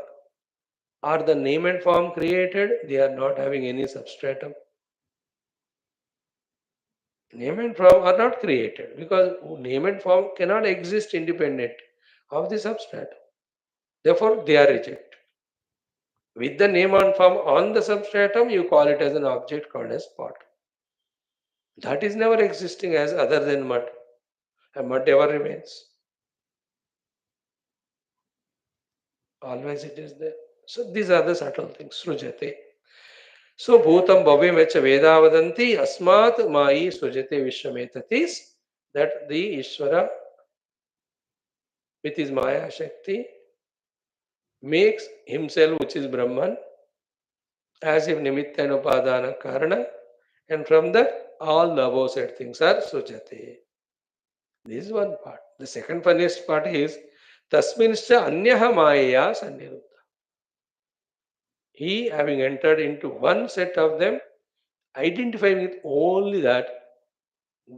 Are the name and form created? They are not having any substratum. Name and form are not created because name and form cannot exist independent of the substratum. Therefore, they are rejected. With the name and form on the substratum, you call it as an object called as pot. That is never existing as other than mud. and mud ever remains. Always it is there. So these are the subtle things. Srujate. So bhutam bhavyam echa veda vadanti asmat mai srujate vishwametatis, that the Ishvara with his Maya Shakti makes himself, which is Brahman, as if nimitta and upadana karana, and from that all the above said things are sujate. This is one part. The second funniest part is tasminscha anyaha maya sanniruddha. He, having entered into one set of them, identifying with only that,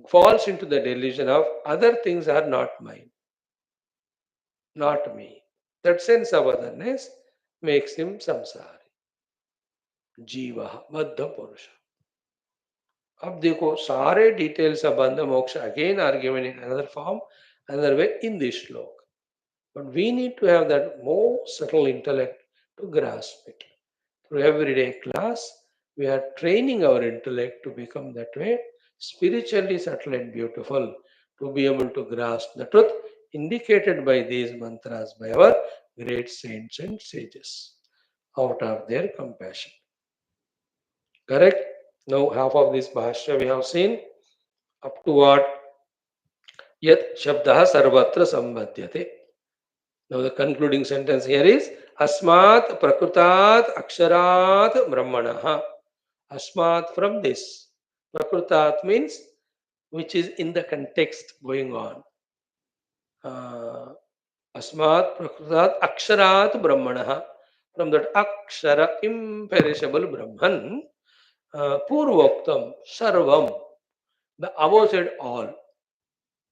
falls into the delusion of other things are not mine, not me. That sense of otherness makes him samsari. जीवा बद्ध पुरुष. अब देखो सारे details of बंध मोक्ष again are given in another form, another way in this slok. But we need to have that more subtle intellect to grasp it. Through everyday class, we are training our intellect to become that way, spiritually subtle and beautiful, to be able to grasp the truth indicated by these mantras by our great saints and sages out of their compassion. Correct? Now half of this Bhashya we have seen up to what? Yat Shabdaha Sarvatra Sambhadyate. Now the concluding sentence here is Asmat Prakrutat Aksharat Brahmanaha. Asmat from this. Prakrutat means which is in the context going on. Asmat Prakrutat Aksharat Brahmanaha. From that Akshara, imperishable Brahman. Purvoktam Sarvam. The above said all.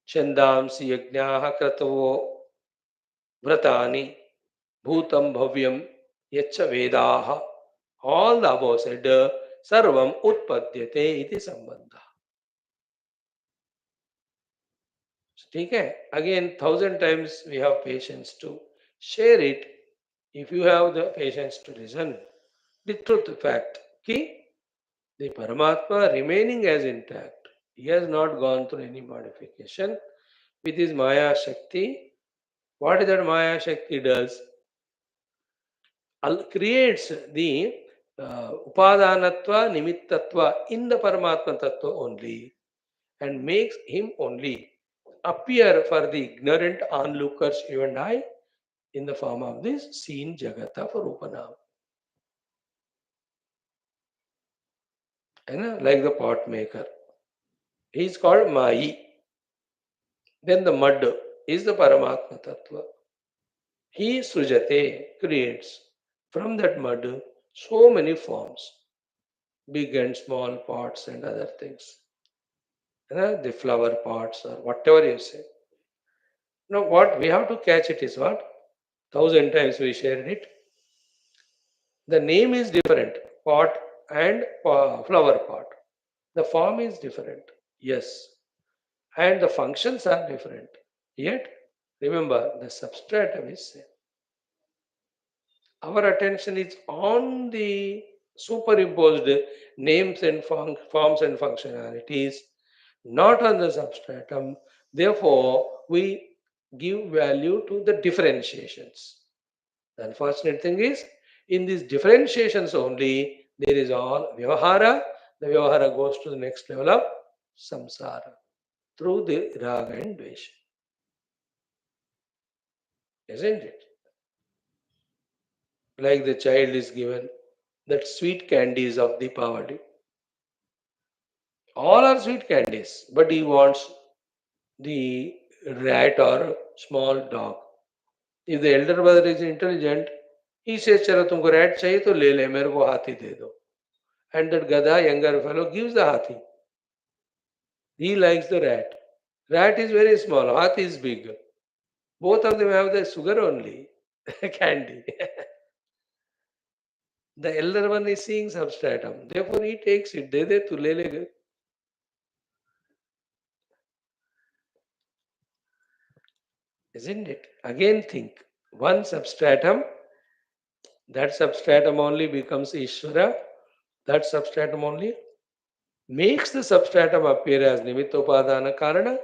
Chandamsi yajnaha kratavu vratani bhutam bhavyam yacha vedaha. All the above said sarvam utpadyate iti sambandha. So, okay? Again, 1,000 times we have patience to share it. If you have the patience to listen, the truth fact, ki, the Paramatma remaining as intact. He has not gone through any modification. With his Maya Shakti, what is that Maya Shakti does? Creates the Upadanatva, Nimittatva in the Paramatma Tattva only, and makes him only appear for the ignorant onlookers, you and I, in the form of this seen Jagata for Upanam. Like the pot maker. He is called Mai. Then the mud is the Paramatma Tattva. He Srujate creates from that mud so many forms, big and small pots and other things. The flower pots or whatever you say. Now what we have to catch it is what? 1,000 times we shared it. The name is different, pot and flower pot. The form is different, yes. And the functions are different. Yet, remember, the substratum is same. Our attention is on the superimposed names and forms and functionalities, not on the substratum. Therefore, we give value to the differentiations. The unfortunate thing is, in these differentiations only, there is all vyavahara. The vyavahara goes to the next level of samsara through the raga and dvesha. Isn't it? Like the child is given that sweet candies of the Deepavali. All are sweet candies, but he wants the rat or small dog. If the elder brother is intelligent, he says, "चलो तुमको rat चाहिए तो ले ले, मेरे को हाथी दे दो." And that gada, younger fellow, gives the hathi. He likes the rat. Rat is very small, hathi is big. Both of them have the sugar only, candy. The elder one is seeing substratum. Therefore, he takes it. De tu le le. Isn't it? Again think. One substratum, that substratum only becomes Ishvara. That substratum only makes the substratum appear as Nimittopadana Karana.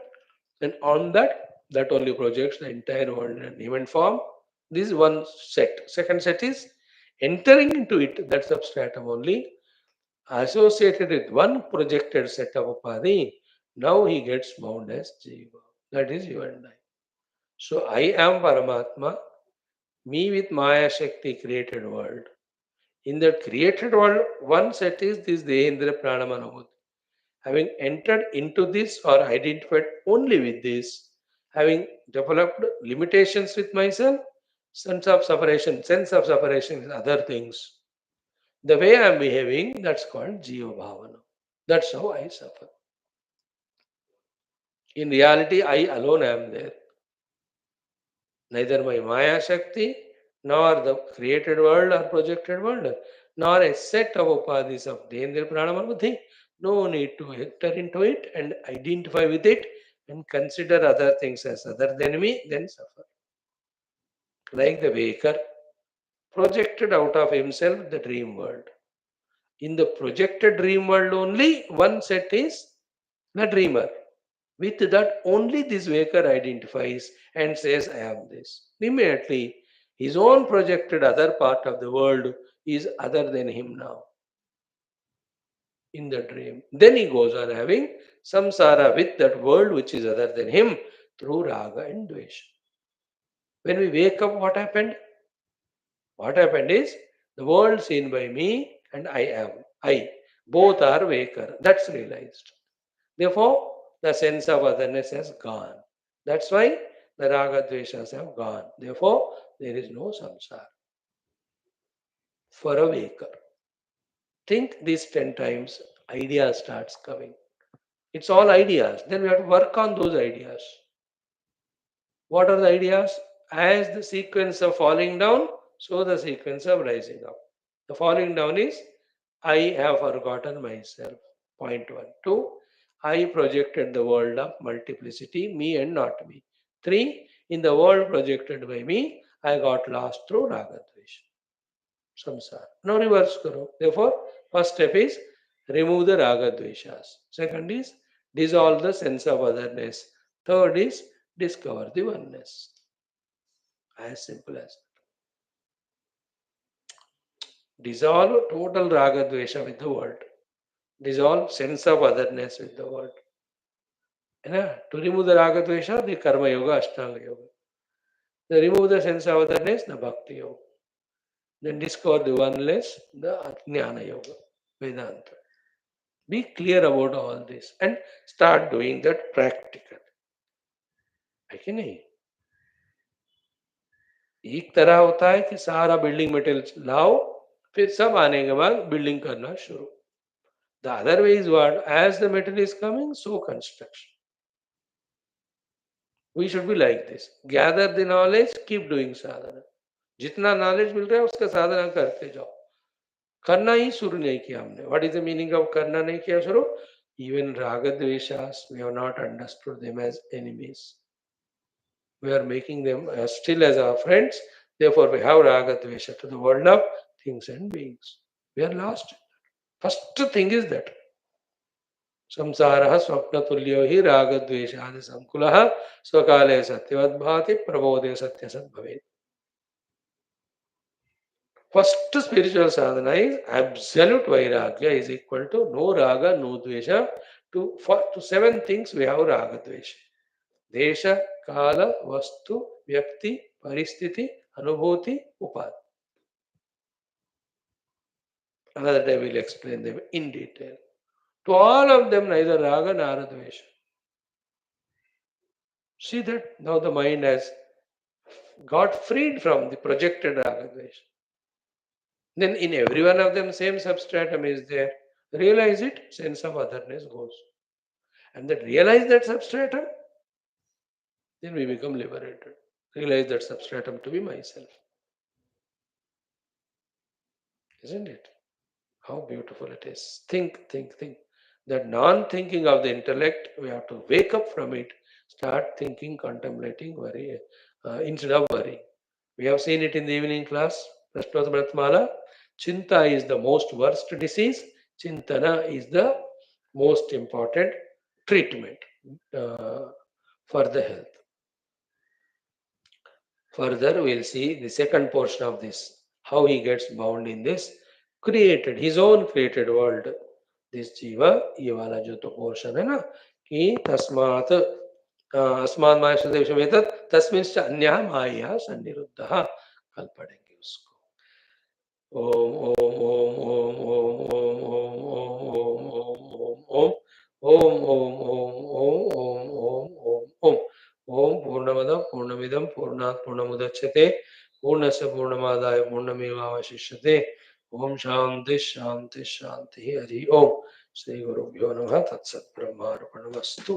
And on that only projects the entire world in an event form. This is one set. Second set is entering into it, that substratum only, associated with one projected set of upadhi. Now he gets bound as Jiva. That is you and I. So I am Paramatma, me with Maya Shakti created world. In that created world, one set is this Dehendra Pranamanabhuti. Having entered into this or identified only with this, having developed limitations with myself, sense of separation with other things. The way I am behaving, that's called Jiva Bhavana. That's how I suffer. In reality, I alone am there. Neither my Maya Shakti, nor the created world or projected world, nor a set of upadhis of Dhendra Pranamabuddhi. No need to enter into it and identify with it and consider other things as other than me, then suffer. Like the waker projected out of himself the dream world. In the projected dream world only, one set is the dreamer. With that, only this waker identifies and says, I am this. Immediately, his own projected other part of the world is other than him now in the dream. Then he goes on having samsara with that world which is other than him through raga and dvesha. When we wake up, what happened? What happened is the world seen by me and I am. I. Both are waker. That's realized. Therefore, the sense of otherness has gone. That's why the raga dveshas have gone. Therefore, there is no samsara for a waker. Think this 10 times, idea starts coming. It's all ideas. Then we have to work on those ideas. What are the ideas? As the sequence of falling down, so the sequence of rising up. The falling down is I have forgotten myself. Point one. Two, I projected the world of multiplicity, me and not me. Three, in the world projected by me, I got lost through ragadvesha, samsara. Now reverse karo. Therefore, first step is remove the ragadveshas. Second is dissolve the sense of otherness. Third is discover the oneness. As simple as dissolve total ragadvesha with the world. Dissolve sense of otherness with the world. To remove the raga dvesha, the karma yoga, ashtanga yoga. To remove the sense of otherness, the bhakti yoga. Then discover the oneness, the jnana yoga, Vedanta. Be clear about all this and start doing that practical. है कि नहीं? एक तरह होता है कि सारा building material लाओ, फिर सब आने के बाद बिल्डिंग करना शुरू. The other way is what? As the material is coming, so construction. We should be like this. Gather the knowledge, keep doing sadhana. जितना नॉलेज मिल रहा है उसका साधना करते जाओ. करना ही शुरू नहीं किया हमने. What is the meaning of करना नहीं किया शुरू? Even raga dveshas, we have not understood them as enemies. We are making them as still as our friends. Therefore, we have raga dvesha to the world of things and beings. We are lost. First thing is that संसारः स्वप्नतुल्यो हि रागद्वेषादि संकुलः स्वकाले सत्यवद्भाति प्रबोधे सत्यसद् भवेत्. First spiritual sadhana is absolute vairagya is equal to no raga, no dvesha. To seven things we have raga dvesha. Desha, kala, vastu, vyakti, paristhiti, anubhuti, upad. Another day we will explain them in detail. To all of them neither raga nor dvesha. See that now the mind has got freed from the projected raga dvesha. Then in every one of them same substratum is there. Realize it, sense of otherness goes. And then realize that substratum, then we become liberated. Realize that substratum to be myself. Isn't it? How beautiful it is. Think, think, think. That non-thinking of the intellect, we have to wake up from it, start thinking, contemplating, worry, instead of worrying. We have seen it in the evening class, Prashnottamala. Chinta is the most worst disease. Chintana is the most important treatment. for the health. Further, we'll see the second portion of this, how he gets bound in this created, his own created world. This jiva, ये वाला जो तो portion है ना कि तस्मात् अस्मान् माया विषमेतत् तस्मिंश्च अन्यः मायया सन्निरुद्धः, कल पढ़ेंगे उसको. ओम ओम ओम ओम ओम ओम ओम ओम ओम ओम ओम ओम ओम ओम ओम ओम पूर्णमद पूर्णमिदं पूर्णात् पूर्णमुदच्यते पूर्णस्य पूर्णमादाय पूर्णमेवावशिष्यते. ओम शांति शांति शांति. हरि ओम. श्री गुरुभ्यो नमः. तत्सत् ब्रह्मार्पणमस्तु.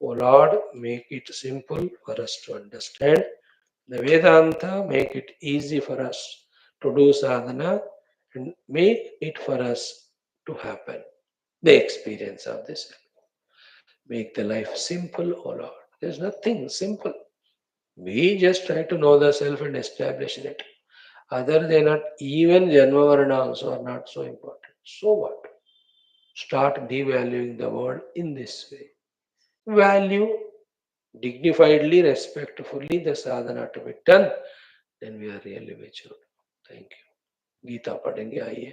O Lord, make it simple for us to understand. The Vedanta make it easy for us to do sadhana and make it for us to happen. The experience of this. Make the life simple, O Lord. There's nothing simple. We just try to know the self and establish it. Other than that, even Janmavarna also are not so important. So what? Start devaluing the world in this way. Value dignifiedly, respectfully the sadhana to be done, then we are really mature. Thank you. Gita पढ़ेंगे, आइए.